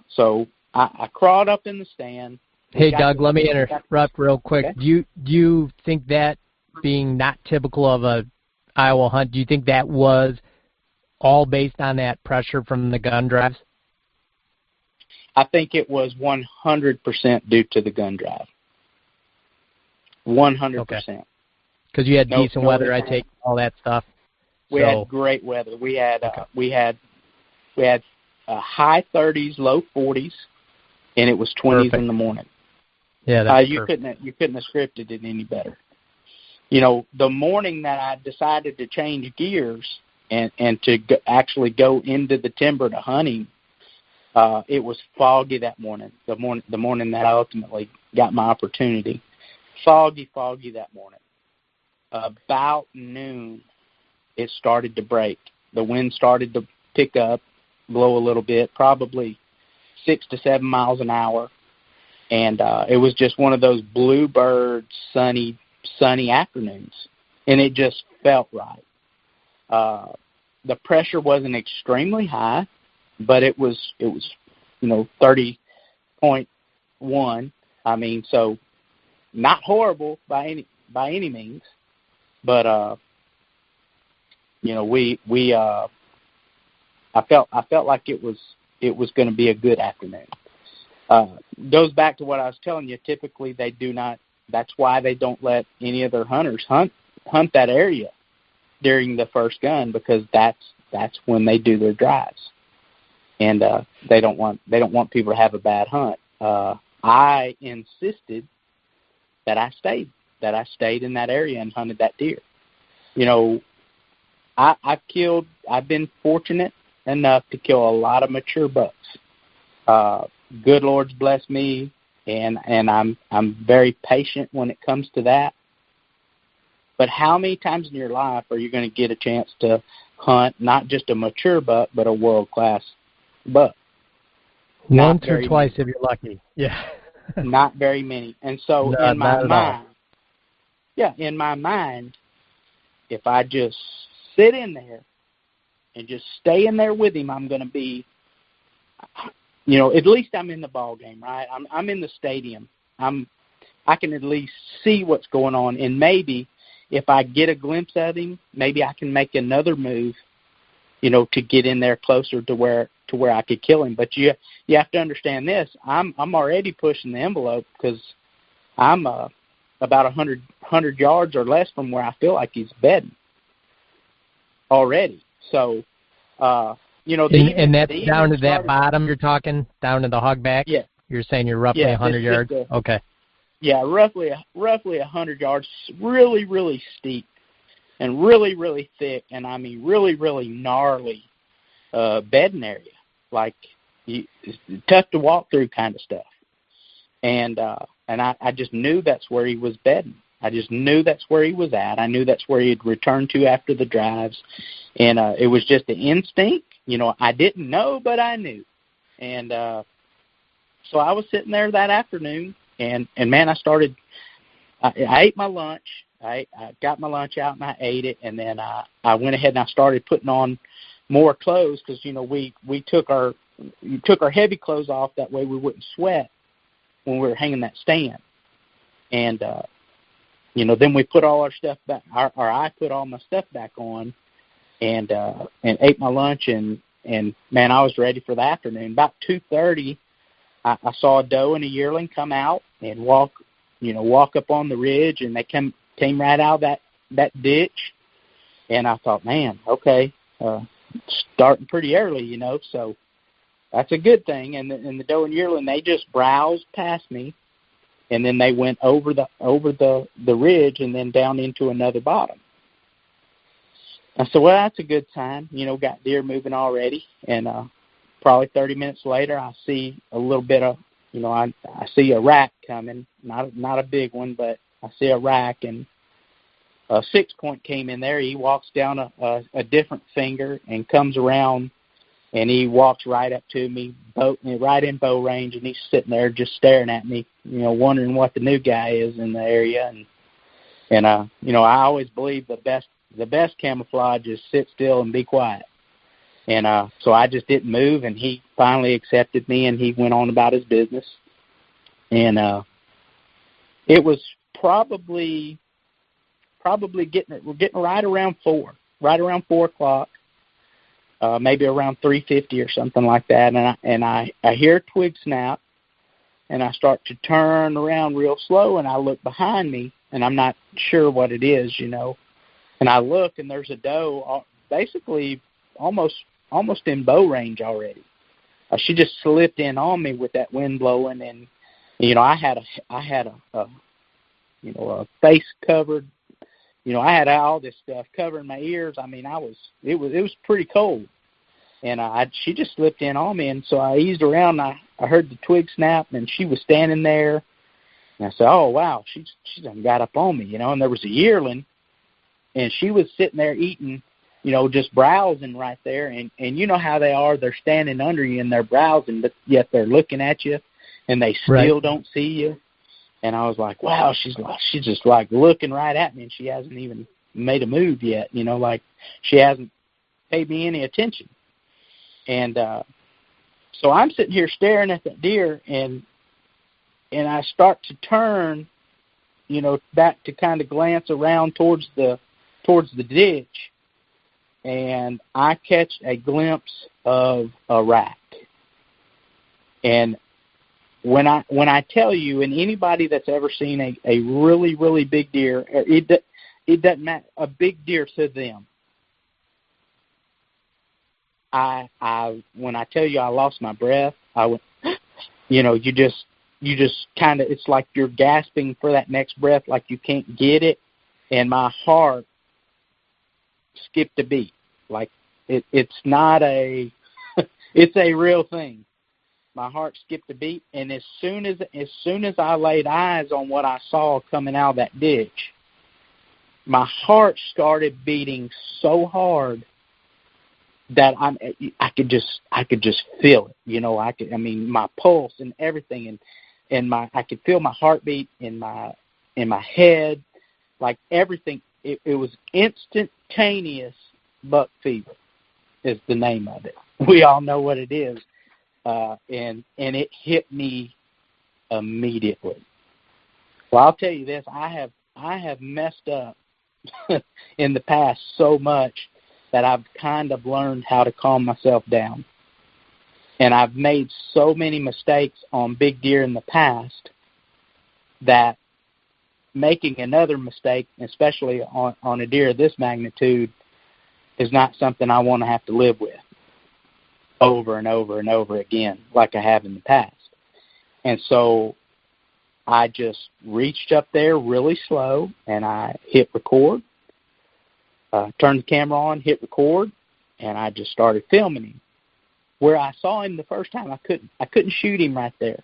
Speaker 2: I crawled up in the stand.
Speaker 3: Hey, Doug, let me interrupt real quick. Okay. Do you think that being not typical of a Iowa hunt, do you think that was all based on that pressure from the gun drives?
Speaker 2: I think it was 100% due to the gun drive. 100%.
Speaker 3: Okay. Because you had decent weather, I take all that stuff.
Speaker 2: We had great weather. We had high 30s, low 40s, and it was 20s Perfect. In the morning.
Speaker 3: Yeah, that's
Speaker 2: you couldn't have scripted it any better. The morning that I decided to change gears and to actually go into the timber to hunting, it was foggy that morning. The morning that I ultimately got my opportunity, foggy that morning. About noon, it started to break. The wind started to pick up, blow a little bit, probably 6 to 7 miles an hour. And it was just one of those bluebird sunny afternoons. And it just felt right. The pressure wasn't extremely high, but it was 30.1. I mean, so not horrible by any means. But I felt like it was going to be a good afternoon. Goes back to what I was telling you. Typically, they do not. That's why they don't let any of their hunters hunt that area during the first gun, because that's when they do their drives, and they don't want people to have a bad hunt. I insisted that I stayed in that area and hunted that deer. I've been fortunate enough to kill a lot of mature bucks. Good Lord's blessed me, and I'm very patient when it comes to that. But how many times in your life are you going to get a chance to hunt not just a mature buck, but a world-class buck?
Speaker 3: Once or twice if you're lucky. Yeah.
Speaker 2: Not very many. And so in my mind, if I just sit in there and just stay in there with him, I'm going to be, at least I'm in the ball game, right? I'm in the stadium. I can at least see what's going on, and maybe if I get a glimpse of him, maybe I can make another move, to get in there closer to where I could kill him. But you have to understand this. I'm already pushing the envelope because I'm about 100 yards or less from where I feel like he's bedding already. So,
Speaker 3: and that's down to that bottom you're talking, down to the hog back?
Speaker 2: Yeah.
Speaker 3: You're saying you're roughly 100 yards? Okay.
Speaker 2: Yeah, roughly 100 yards, really, really steep and really, really thick, and I mean really, really gnarly bedding area, like tough to walk through kind of stuff. And I just knew that's where he was bedding. I just knew that's where he was at. I knew that's where he'd returned to after the drives, and it was just an instinct. I didn't know, but I knew. And so I was sitting there that afternoon, and man, I ate my lunch. I got my lunch out and I ate it, and then I went ahead and I started putting on more clothes because we took our heavy clothes off, that way we wouldn't sweat when we were hanging that stand. And then we put all our stuff back, or I put all my stuff back on, and ate my lunch, and man, I was ready for the afternoon. About 2:30, I saw a doe and a yearling come out and walk up on the ridge, and they came right out of that ditch. And I thought, man, okay, starting pretty early, so that's a good thing. And the doe and yearling, they just browsed past me, and then they went over the ridge and then down into another bottom. I said, well, that's a good sign. Got deer moving already. And probably 30 minutes later, I see a little bit of, I see a rack coming. Not a big one, but I see a rack, and a 6-point came in there. He walks down a different finger and comes around, and he walks right up to me, right in bow range, and he's sitting there just staring at me, wondering what the new guy is in the area. And I always believe the best camouflage is sit still and be quiet. And so I just didn't move, and he finally accepted me, and he went on about his business. And it was probably getting right around 4 o'clock, maybe around 3:50 or something like that. And I hear a twig snap, and I start to turn around real slow, and I look behind me, and I'm not sure what it is, And I look, and there's a doe, basically almost in bow range already. She just slipped in on me with that wind blowing, and I had a face covered. I had all this stuff covering my ears. I mean, it was pretty cold, and she just slipped in on me, and so I eased around. And I heard the twig snap, and she was standing there, and I said, "Oh wow, she done got up on me," And there was a yearling, and she was sitting there eating, just browsing right there, and you know how they are. They're standing under you and they're browsing, but yet they're looking at you, and they still don't see you. And I was like, wow, she's just like looking right at me, and she hasn't even made a move yet, like she hasn't paid me any attention. And so I'm sitting here staring at that deer, and I start to turn, back to kind of glance around towards the ditch, and I catch a glimpse of a rack. And when I tell you, and anybody that's ever seen a really, really big deer, it doesn't matter, a big deer to them. When I tell you I lost my breath, I went, you just kind of, it's like you're gasping for that next breath, like you can't get it. And my heart skipped a beat. Like it's not it's a real thing. My heart skipped a beat, and as soon as I laid eyes on what I saw coming out of that ditch, my heart started beating so hard that I could just feel it. My pulse and everything, and I could feel my heartbeat in my head, like everything. It was instantaneous buck fever is the name of it. We all know what it is. And it hit me immediately. Well, I'll tell you this, I have messed up in the past so much that I've kind of learned how to calm myself down. And I've made so many mistakes on big deer in the past that making another mistake, especially on a deer of this magnitude, is not something I want to have to live with over and over and over again like I have in the past. And so I just reached up there really slow, and I hit record, turned the camera on, hit record, and I just started filming him. Where I saw him the first time, I couldn't shoot him right there.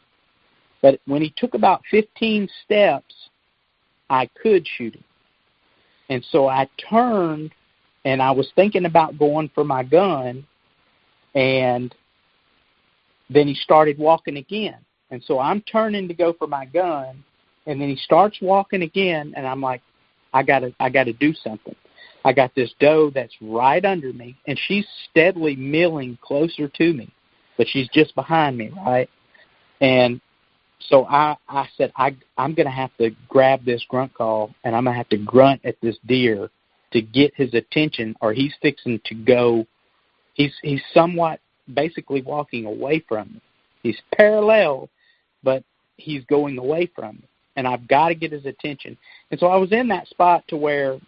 Speaker 2: But when he took about 15 steps, I could shoot him. And so I turned, and I was thinking about going for my gun, and then he started walking again. And so I'm turning to go for my gun, and then he starts walking again, and I'm like, I gotta do something. I got this doe that's right under me, and she's steadily milling closer to me, but she's just behind me, right? And so I said, I'm going to have to grab this grunt call, and I'm going to have to grunt at this deer to get his attention, or he's fixing to go. He's somewhat basically walking away from me. He's parallel, but he's going away from me, and I've got to get his attention. And so I was in that spot to where,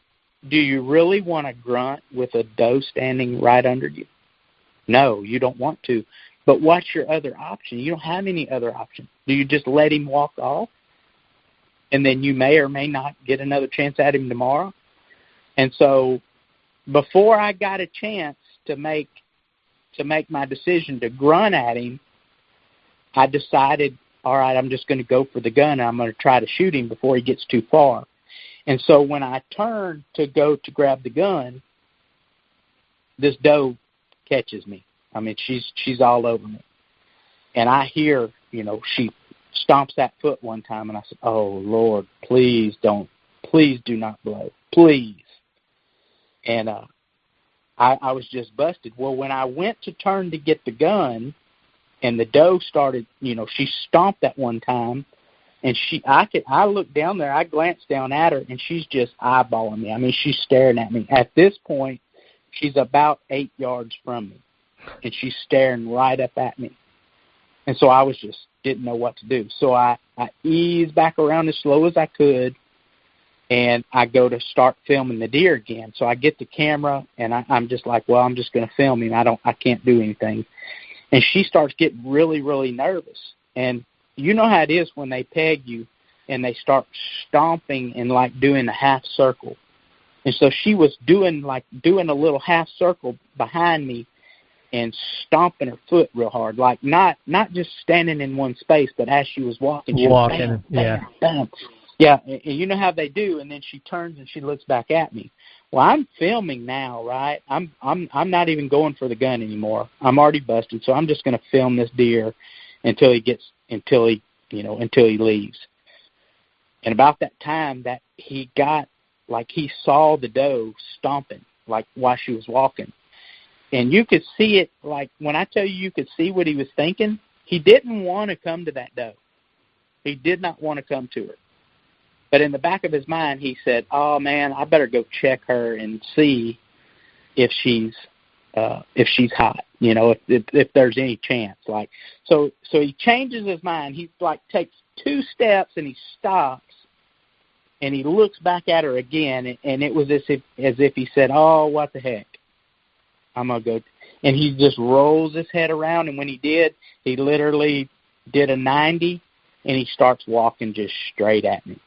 Speaker 2: do you really want to grunt with a doe standing right under you? No, you don't want to. But what's your other option? You don't have any other option. Do you just let him walk off, and then you may or may not get another chance at him tomorrow? And so before I got a chance to make my decision to grunt at him, I decided, all right, I'm just going to go for the gun, and I'm going to try to shoot him before he gets too far. And so when I turned to go to grab the gun, this doe catches me. I mean, she's all over me. And I hear, she stomps that foot one time, and I said, oh, Lord, please do not blow, please. And I was just busted. Well, when I went to turn to get the gun, and the doe started, she stomped that one time, and I looked down there, I glanced down at her, and she's just eyeballing me. I mean, she's staring at me. At this point, she's about 8 yards from me, and she's staring right up at me. And so I didn't know what to do. So I eased back around as slow as I could, and I go to start filming the deer again. So I get the camera, and I'm just like, well, I'm just going to film him. I can't do anything. And she starts getting really, really nervous. And you know how it is when they peg you and they start stomping and like doing a half circle. And so she was doing a little half circle behind me and stomping her foot real hard, like not just standing in one space, but as she was walking, bam,
Speaker 3: yeah,
Speaker 2: bam. Yeah, and you know how they do, and then she turns and she looks back at me. Well, I'm filming now, right? I'm not even going for the gun anymore. I'm already busted, so I'm just going to film this deer until he leaves. And about that time that he saw the doe stomping, like while she was walking. And you could see it, like when I tell you could see what he was thinking, he didn't want to come to that doe. He did not want to come to her. But in the back of his mind, he said, oh, man, I better go check her and see if she's hot, if there's any chance. So he changes his mind. He takes 2 steps and he stops and he looks back at her again. And it was as if he said, oh, what the heck, I'm going to go. And he just rolls his head around. And when he did, he literally did a 90 and he starts walking just straight at me.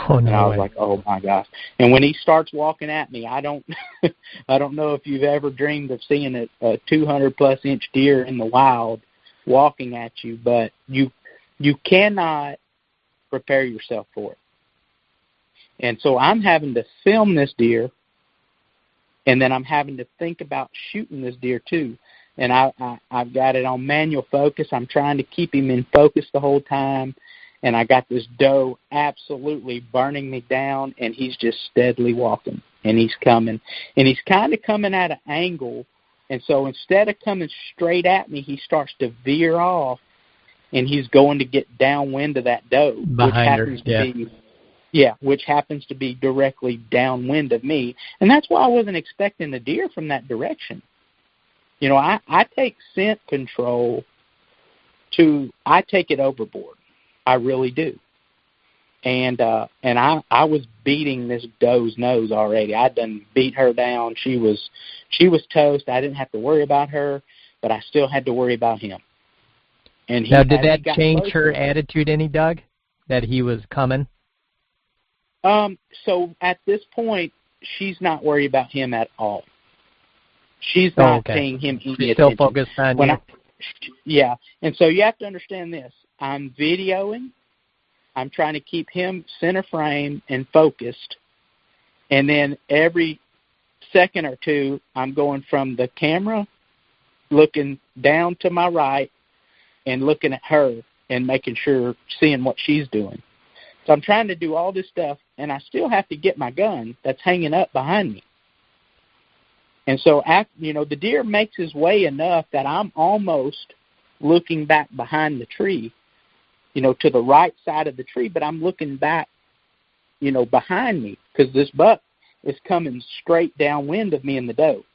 Speaker 3: Oh, no
Speaker 2: and I was
Speaker 3: way.
Speaker 2: like, oh my gosh. And when he starts walking at me, I don't know if you've ever dreamed of seeing a 200+ inch deer in the wild walking at you, but you cannot prepare yourself for it. And so I'm having to film this deer, and then I'm having to think about shooting this deer too. And I've got it on manual focus. I'm trying to keep him in focus the whole time. And I got this doe absolutely burning me down, and he's just steadily walking, and he's coming. And he's kind of coming at an angle, and so instead of coming straight at me, he starts to veer off, and he's going to get downwind of that doe, which happens to be directly downwind of me. And that's why I wasn't expecting the deer from that direction. I take scent control I take it overboard. I really do. And I was beating this doe's nose already. I'd done beat her down. She was toast. I didn't have to worry about her, but I still had to worry about him. And
Speaker 3: now, did that change her attitude any, Doug, that he was coming?
Speaker 2: So at this point, she's not worried about him at all. She's not paying him any attention.
Speaker 3: She's still focused on you.
Speaker 2: Yeah, and so you have to understand this. I'm videoing. I'm trying to keep him center frame and focused. And then every second or two, I'm going from the camera, looking down to my right, and looking at her and making sure, seeing what she's doing. So I'm trying to do all this stuff, and I still have to get my gun that's hanging up behind me. And so, the deer makes his way enough that I'm almost looking back behind the tree, to the right side of the tree, but I'm looking back, behind me because this buck is coming straight downwind of me and the doe.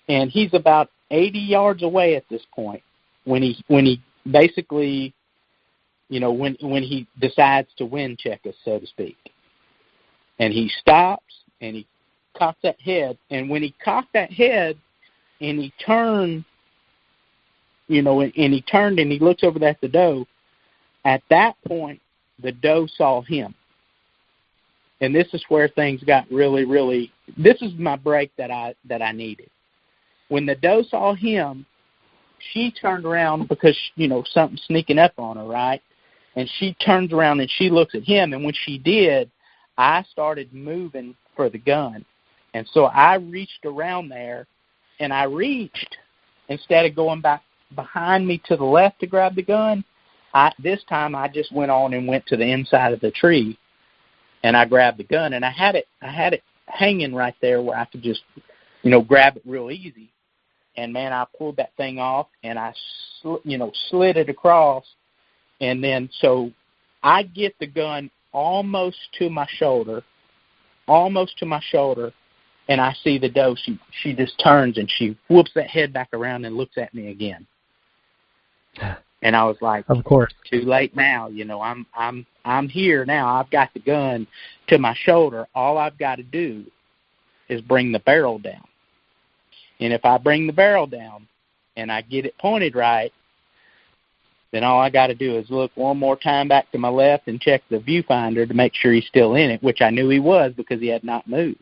Speaker 2: And he's about 80 yards away at this point when he basically, when he decides to wind check us, so to speak. And he stops and he cocks that head. And when he cocked that head and he turned, and he looks over at the doe, at that point, the doe saw him. and this is where things got really, really. This is my break that I needed. When the doe saw him, she turned around because, something's sneaking up on her, right? And she turns around and she looks at him, and when she did, I started moving for the gun. And so I reached around there, and instead of going back behind me to the left to grab the gun, this time I just went on and went to the inside of the tree, and I grabbed the gun, and I had it hanging right there where I could just, grab it real easy. And, man, I pulled that thing off, and I, slid it across. And then so I get the gun almost to my shoulder, and I see the doe. She just turns, and she whoops that head back around and looks at me again. And I was like,
Speaker 3: of course,
Speaker 2: too late now. I'm here now. I've got the gun to my shoulder. All I've got to do is bring the barrel down. And if I bring the barrel down and I get it pointed right, then all I got to do is look one more time back to my left and check the viewfinder to make sure he's still in it, which I knew he was because he had not moved.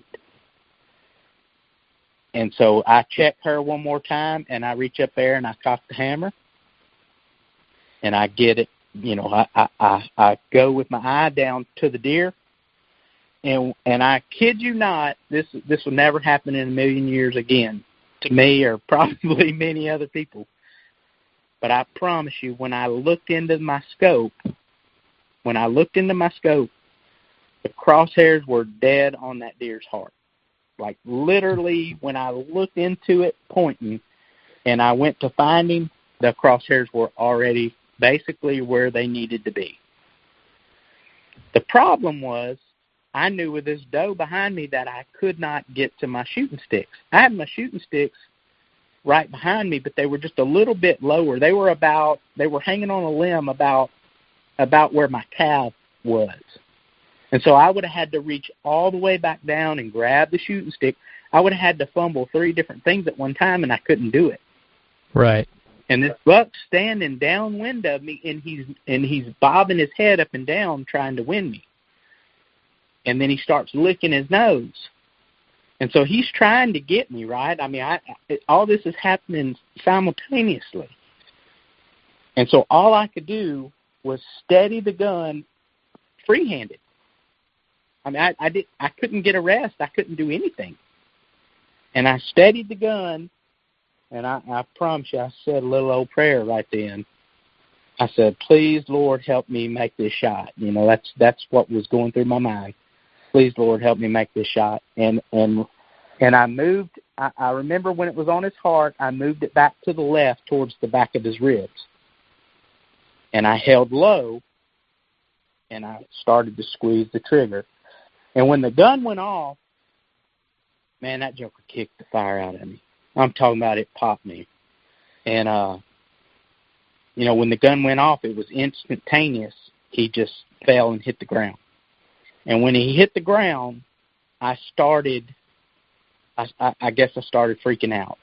Speaker 2: And so I check her one more time, and I reach up there and I cock the hammer, and I get it. I go with my eye down to the deer, and I kid you not, this will never happen in a million years again to me or probably many other people. But I promise you, when I looked into my scope, the crosshairs were dead on that deer's heart. Like literally, when I looked into it pointing and I went to find him, the crosshairs were already basically where they needed to be. The problem was, I knew with this doe behind me that I could not get to my shooting sticks. I had my shooting sticks right behind me, but they were just a little bit lower. They were hanging on a limb about where my calf was. And so I would have had to reach all the way back down and grab the shooting stick. I would have had to fumble 3 different things at one time, and I couldn't do it.
Speaker 3: Right.
Speaker 2: And this buck's standing downwind of me, and he's bobbing his head up and down trying to win me. And then he starts licking his nose. And so he's trying to get me, right? I mean, all this is happening simultaneously. And so all I could do was steady the gun free-handed. I mean, I couldn't get a rest. I couldn't do anything. And I steadied the gun, and I promise you, I said a little old prayer right then. I said, please, Lord, help me make this shot. That's what was going through my mind. Please, Lord, help me make this shot. And I moved. I remember when it was on his heart, I moved it back to the left towards the back of his ribs. And I held low, and I started to squeeze the trigger. And when the gun went off, man, that joker kicked the fire out of me. I'm talking about it popped me. And, when the gun went off, it was instantaneous. He just fell and hit the ground. And when he hit the ground, I guess I started freaking out.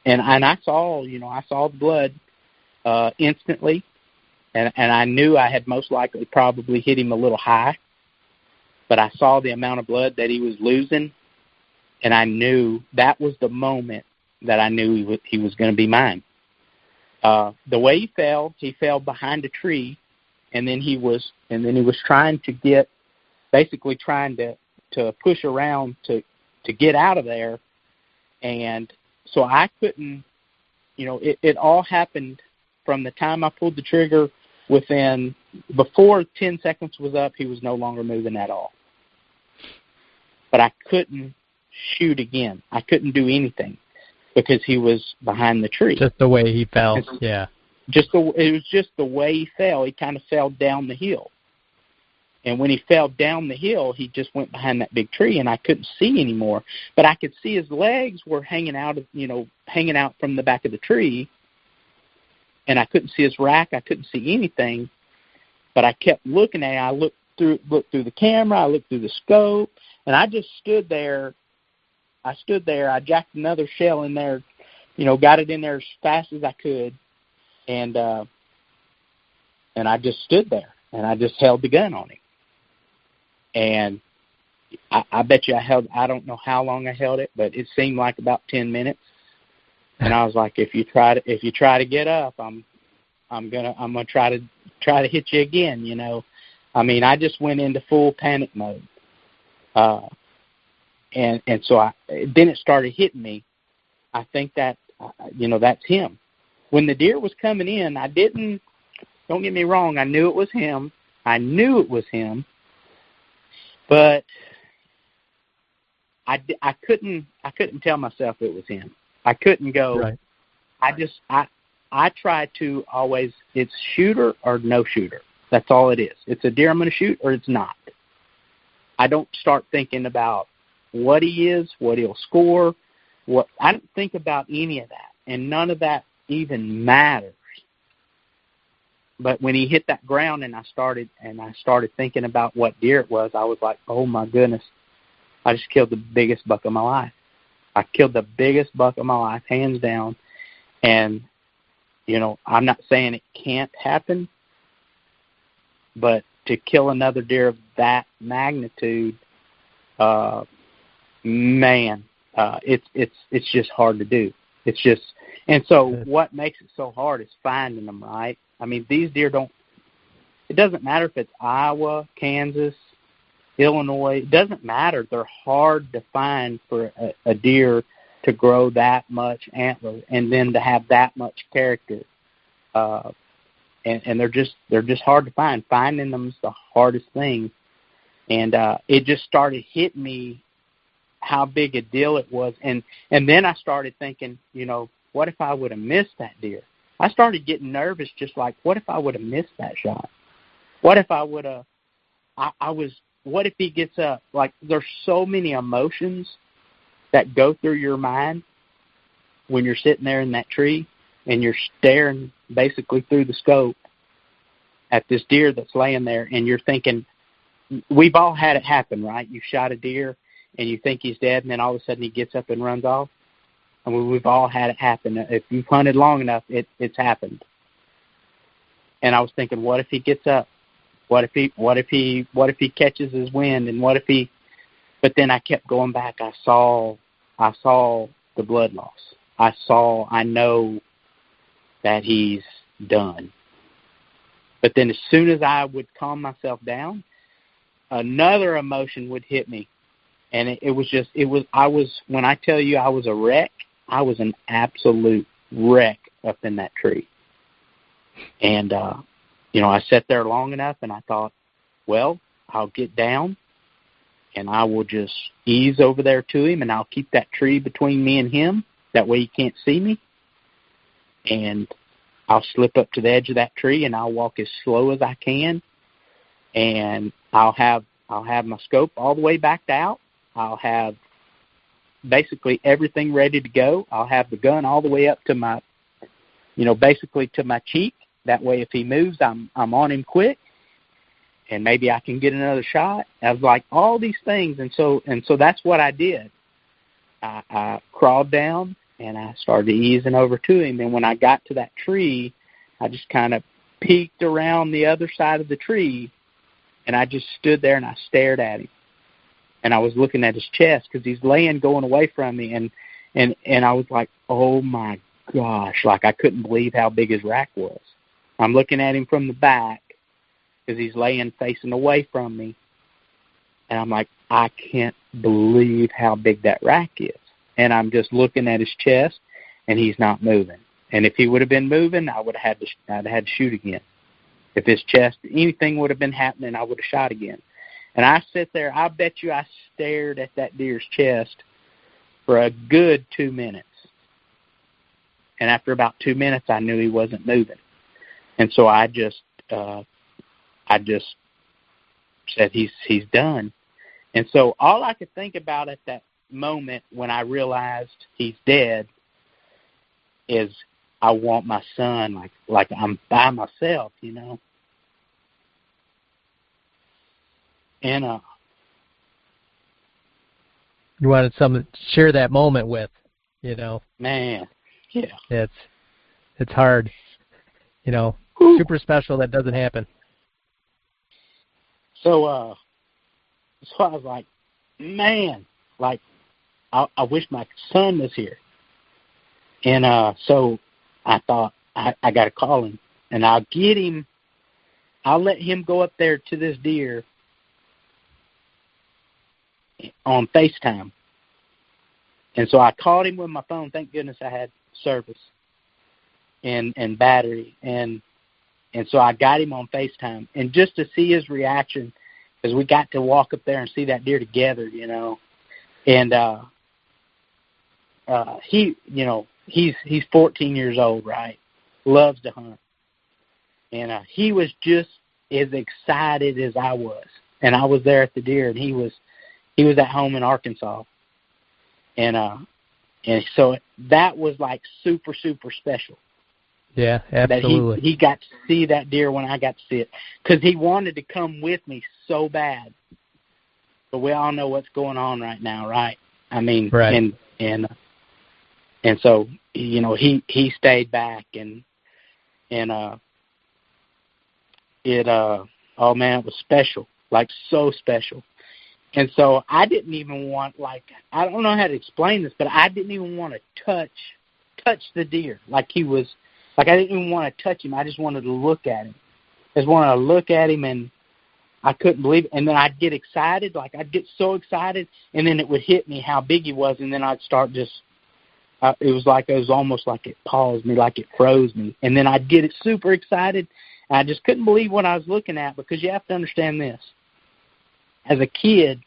Speaker 2: And I saw the blood instantly, and I knew I had most likely probably hit him a little high, but I saw the amount of blood that he was losing, and I knew that was the moment that I knew he was going to be mine. The way he fell behind a tree, and then he was trying to push around to get out of there. And so I couldn't, it all happened from the time I pulled the trigger. Before 10 seconds was up, he was no longer moving at all. But I couldn't shoot again. I couldn't do anything because he was behind the tree.
Speaker 3: Just the way he fell, yeah.
Speaker 2: It was just the way he fell. He kind of fell down the hill. And when he fell down the hill, he just went behind that big tree, and I couldn't see anymore. But I could see his legs were hanging out from the back of the tree, and I couldn't see his rack. I couldn't see anything. But I kept looking at it. I looked through the camera. I looked through the scope, and I just stood there. I jacked another shell in there, got it in there as fast as I could, and I just stood there, and I just held the gun on him. And I bet you I don't know how long I held it, but it seemed like about 10 minutes. And I was like, if you try to get up, I'm gonna try to hit you again, you know. I mean, I just went into full panic mode. And so then it started hitting me. I think that, that's him. When the deer was coming in, don't get me wrong, I knew it was him. But I couldn't tell myself it was him. I couldn't go.
Speaker 3: Right.
Speaker 2: I try to always, it's shooter or no shooter. That's all it is. It's a deer I'm going to shoot or it's not. I don't start thinking about what he is, what he'll score. I don't think about any of that, and none of that even matters. But when he hit that ground and I started thinking about what deer it was, I was like, oh my goodness, I just killed the biggest buck of my life. I killed the biggest buck of my life, hands down. And, I'm not saying it can't happen, but to kill another deer of that magnitude, it's just hard to do. It's just, and so what makes it so hard is finding them, right? I mean, these deer it doesn't matter if it's Iowa, Kansas, Illinois, it doesn't matter. They're hard to find for a deer to grow that much antler and then to have that much character. And they're just hard to find. Finding them is the hardest thing. And it just started hitting me how big a deal it was. And then I started thinking, what if I would have missed that deer? I started getting nervous, just like, what if I would have missed that shot? What if I would have, what if he gets up? Like, there's so many emotions that go through your mind when you're sitting there in that tree and you're staring basically through the scope at this deer that's laying there, and you're thinking, we've all had it happen, right? You shot a deer and you think he's dead, and then all of a sudden he gets up and runs off. I mean, we've all had it happen. If you've hunted long enough, it's happened. And I was thinking, what if he gets up? What if he catches his wind? And what if he? But then I kept going back. I saw the blood loss. I know that he's done. But then as soon as I would calm myself down, another emotion would hit me. And when I tell you I was a wreck, I was an absolute wreck up in that tree. And, I sat there long enough and I thought, well, I'll get down and I will just ease over there to him and I'll keep that tree between me and him. That way he can't see me. And I'll slip up to the edge of that tree and I'll walk as slow as I can. And I'll have my scope all the way backed out. I'll have basically everything ready to go. I'll have the gun all the way up to my, basically to my cheek. That way if he moves, I'm on him quick, and maybe I can get another shot. I was like, all these things. And so that's what I did. I crawled down and I started easing over to him. And when I got to that tree, I just kind of peeked around the other side of the tree, and I just stood there and I stared at him. And I was looking at his chest because he's going away from me. And I was like, oh, my gosh, like I couldn't believe how big his rack was. I'm looking at him from the back because he's laying facing away from me. And I'm like, I can't believe how big that rack is. And I'm just looking at his chest, and he's not moving. And if he would have been moving, I'd have had to shoot again. If his chest, anything would have been happening, I would have shot again. And I sit there, I bet you I stared at that deer's chest for a good 2 minutes. And after about 2 minutes, I knew he wasn't moving. And so I just said, he's done. And so all I could think about at that moment when I realized he's dead is I want my son like I'm by myself, And
Speaker 3: you wanted someone to share that moment with,
Speaker 2: Man, yeah.
Speaker 3: It's hard, super special that doesn't happen.
Speaker 2: So I was like, man, like, I wish my son was here. And so I thought, I got to call him, and I'll let him go up there to this deer on FaceTime. And so I called him with my phone. Thank goodness I had service and battery. And so I got him on FaceTime. And just to see his reaction, because we got to walk up there and see that deer together, you know. And he's 14 years old, right? Loves to hunt. And he was just as excited as I was. And I was there at the deer, and he was at home in Arkansas. And so that was like super, super special.
Speaker 3: Yeah, absolutely.
Speaker 2: That he got to see that deer when I got to see it, because he wanted to come with me so bad. But we all know what's going on right now, right? I mean,
Speaker 3: right.
Speaker 2: And so, you know, he stayed back, and oh man, it was special, like so special. And so I didn't even want, like, I don't know how to explain this, but I didn't even want to touch the deer like he was. Like, I didn't even want to touch him. I just wanted to look at him. I just wanted to look at him, and I couldn't believe it. And then I'd get excited. Like, I'd get so excited, and then it would hit me how big he was, and then I'd start just it was almost like it paused me, like it froze me. And then I'd get super excited, and I just couldn't believe what I was looking at, because you have to understand this. As a kid,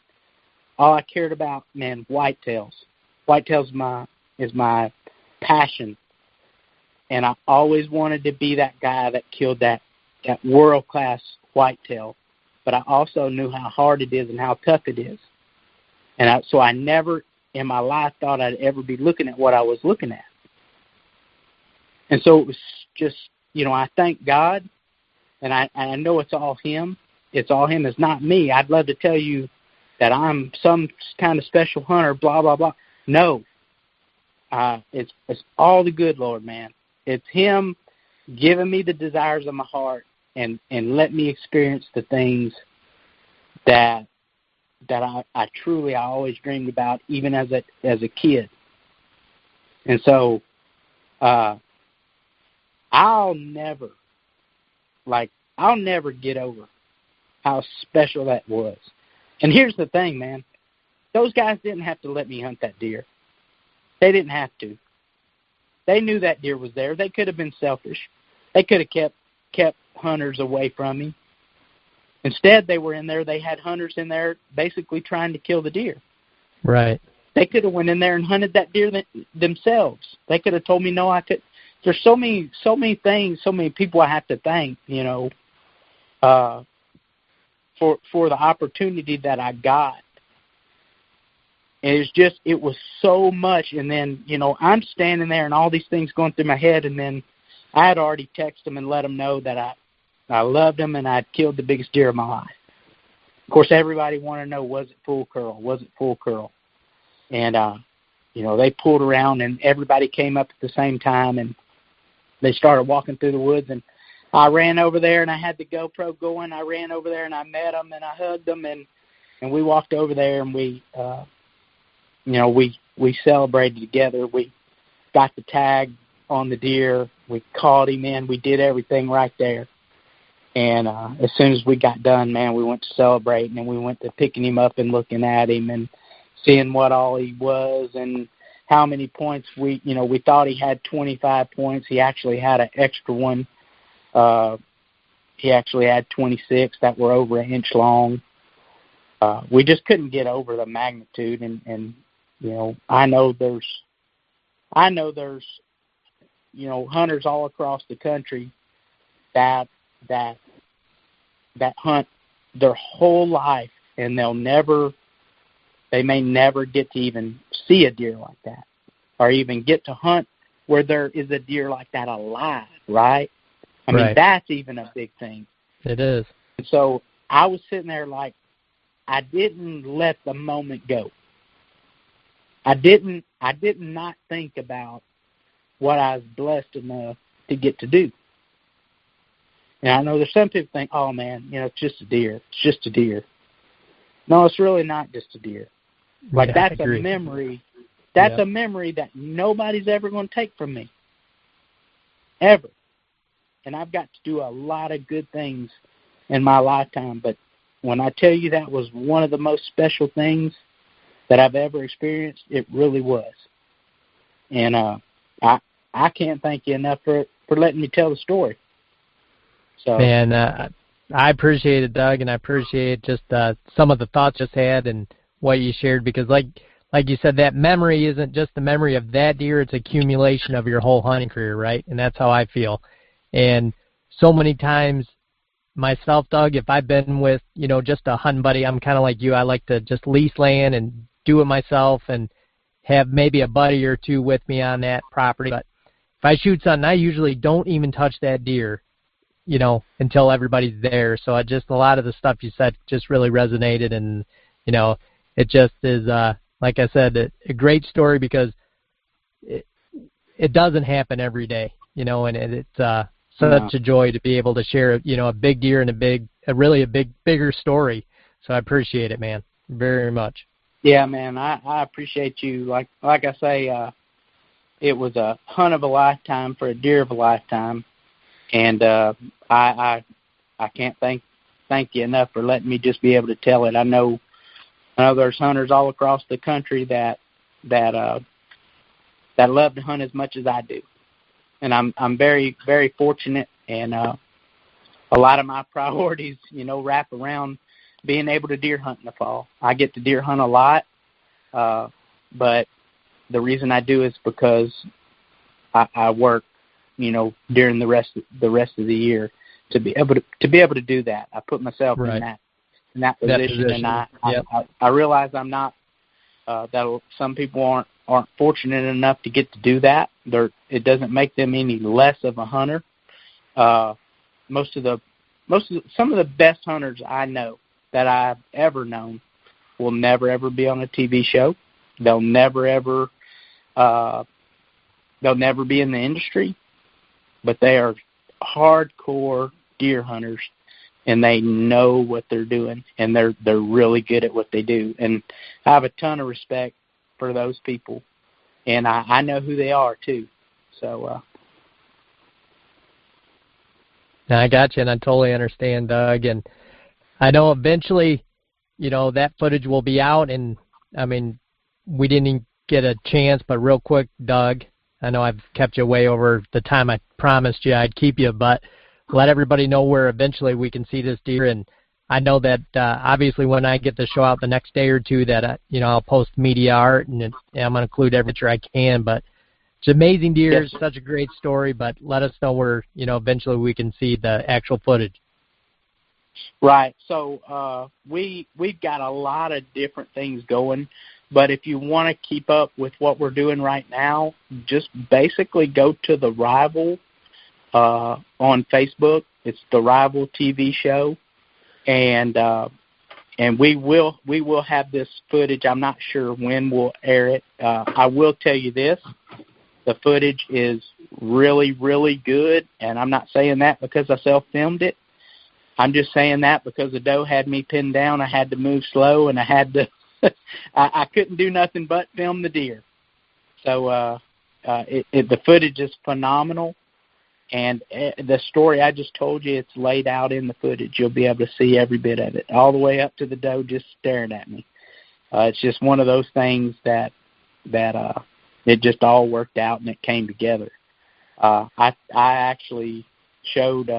Speaker 2: all I cared about, man, whitetails. Whitetails is my passion. And I always wanted to be that guy that killed that world-class whitetail. But I also knew how hard it is and how tough it is. And so I never in my life thought I'd ever be looking at what I was looking at. And so it was just, you know, I thank God, and I know it's all Him. It's all Him. It's not me. I'd love to tell you that I'm some kind of special hunter, blah, blah, blah. No. It's all the good Lord, man. It's Him giving me the desires of my heart and let me experience the things that I truly always dreamed about, even as a kid. And so I'll never get over how special that was. And here's the thing, man. Those guys didn't have to let me hunt that deer. They didn't have to. They knew that deer was there. They could have been selfish. They could have kept hunters away from me. Instead, they were in there. They had hunters in there basically trying to kill the deer.
Speaker 3: Right.
Speaker 2: They could have went in there and hunted that deer themselves. They could have told me, no, I could. There's so many things, so many people I have to thank, you know, for the opportunity that I got. And it was so much. And then, you know, I'm standing there and all these things going through my head. And then I had already texted them and let them know that I loved them and I'd killed the biggest deer of my life. Of course, everybody wanted to know, was it full curl? Was it full curl? And, you know, they pulled around and everybody came up at the same time and they started walking through the woods. And I ran over there and I had the GoPro going. I ran over there and I met them and I hugged them and we walked over there and we celebrated together. We got the tag on the deer. We called him in. We did everything right there. And as soon as we got done, man, we went to celebrating, and we went to picking him up and looking at him and seeing what all he was and how many points we thought he had 25 points. He actually had an extra one. He actually had 26 that were over an inch long. We just couldn't get over the magnitude, and you know, I know there's you know, hunters all across the country that hunt their whole life, and they may never get to even see a deer like that, or even get to hunt where there is a deer like that alive, right? I mean, that's even a big thing.
Speaker 3: It is.
Speaker 2: And so I was sitting there like, I didn't let the moment go. I didn't not think about what I was blessed enough to get to do. And I know there's some people think, oh man, you know, it's just a deer. It's just a deer. No, it's really not just a deer. Like, that's a memory. That's a memory that nobody's ever going to take from me. Ever. And I've got to do a lot of good things in my lifetime, but when I tell you that was one of the most special things that I've ever experienced, it really was. And I can't thank you enough for letting me tell the story. So,
Speaker 3: man, I appreciate it, Doug, and I appreciate just some of the thoughts you just had and what you shared, because like you said, that memory isn't just the memory of that deer, it's accumulation of your whole hunting career, right? And that's how I feel. And so many times myself, Doug, if I've been with, just a hunting buddy, I'm kind of like you. I like to just lease land and do it myself and have maybe a buddy or two with me on that property. But if I shoot something, I usually don't even touch that deer, until everybody's there. So a lot of the stuff you said just really resonated, and, it just is, like I said, a great story, because it doesn't happen every day, and it's such a joy to be able to share, a big deer and a bigger story. So I appreciate it, man, very much.
Speaker 2: Yeah, man, I appreciate you. Like I say, it was a hunt of a lifetime for a deer of a lifetime, and I can't thank you enough for letting me just be able to tell it. I know there's hunters all across the country that love to hunt as much as I do. And I'm very, very fortunate, and a lot of my priorities, wrap around being able to deer hunt in the fall. I get to deer hunt a lot, but the reason I do is because I work, during the rest of the year to be able to do that. I put myself in that position, and I realize I'm not that some people aren't fortunate enough to get to do that. It doesn't make them any less of a hunter. Some of the best hunters I know that I've ever known will never ever be on a TV show. They'll never ever be in the industry, but they are hardcore deer hunters, and they know what they're doing, and they're really good at what they do. And I have a ton of respect for those people, and I know who they are too. So
Speaker 3: I got you, and I totally understand, Doug. And I know eventually, that footage will be out. And I mean, we didn't get a chance, but real quick, Doug, I know I've kept you way over the time I promised you I'd keep you, but let everybody know where eventually we can see this deer. And I know that obviously when I get the show out the next day or two, that I'll post media art, and I'm going to include every picture I can. But it's amazing deer. It's such a great story. But let us know where eventually we can see the actual footage.
Speaker 2: Right. So we've got a lot of different things going. But if you want to keep up with what we're doing right now, just basically go to The Rival on Facebook. It's The Rival TV show, and we will have this footage. I'm not sure when we'll air it. I will tell you this: the footage is really, really good, and I'm not saying that because I self-filmed it. I'm just saying that because the doe had me pinned down. I had to move slow, and I had to. I couldn't do nothing but film the deer. So the footage is phenomenal, and the story I just told you, it's laid out in the footage. You'll be able to see every bit of it, all the way up to the doe just staring at me. It's just one of those things that it just all worked out and it came together. I actually showed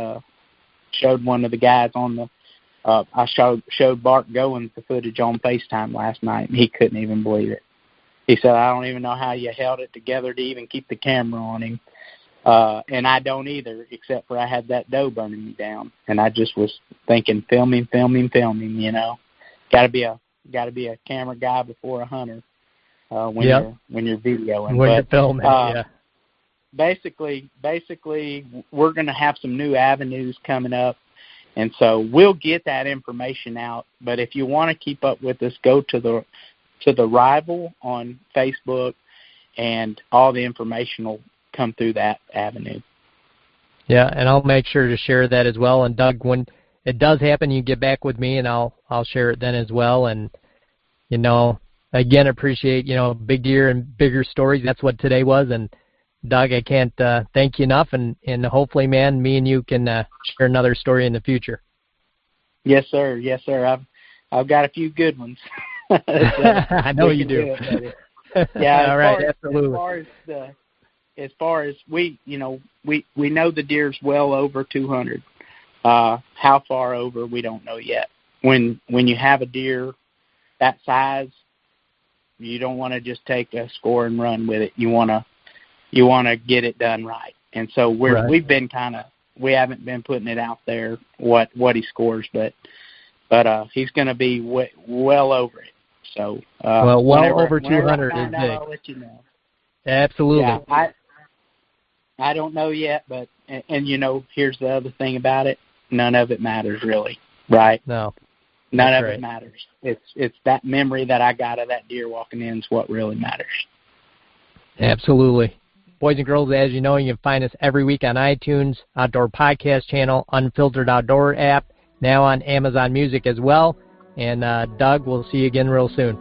Speaker 2: one of the guys on the. I showed Bart Goins the footage on FaceTime last night, and he couldn't even believe it. He said, "I don't even know how you held it together to even keep the camera on him." And I don't either, except for I had that doe burning me down, and I just was thinking, filming. Got to be a camera guy before a hunter when you're videoing.
Speaker 3: When you're filming, yeah.
Speaker 2: Basically, we're going to have some new avenues coming up. And so we'll get that information out. But if you want to keep up with us, go to the Rival on Facebook, and all the information will come through that avenue.
Speaker 3: Yeah, and I'll make sure to share that as well. And Doug, when it does happen, you get back with me, and I'll share it then as well. And again, appreciate, big deer and bigger stories. That's what today was. And Doug, I can't thank you enough. And hopefully, man, me and you can share another story in the future.
Speaker 2: Yes, sir. Yes, sir. I've got a few good ones.
Speaker 3: I know you do.
Speaker 2: Yeah.
Speaker 3: All right. Absolutely.
Speaker 2: As far as we know the deer's well over 200. How far over, we don't know yet. When you have a deer that size, you don't want to just take a score and run with it. You want to get it done right. And so we've been we haven't been putting it out there what he scores, but he's going to be well over it. So
Speaker 3: over 200 is big.
Speaker 2: I'll let you know.
Speaker 3: Absolutely.
Speaker 2: Yeah, I don't know yet, but and here's the other thing about it: none of it matters really, right?
Speaker 3: No,
Speaker 2: none of it matters. It's that memory that I got of that deer walking in is what really matters.
Speaker 3: Absolutely. Boys and girls, as you know, you can find us every week on iTunes, Outdoor Podcast Channel, Unfiltered Outdoor app, now on Amazon Music as well. And Doug, we'll see you again real soon.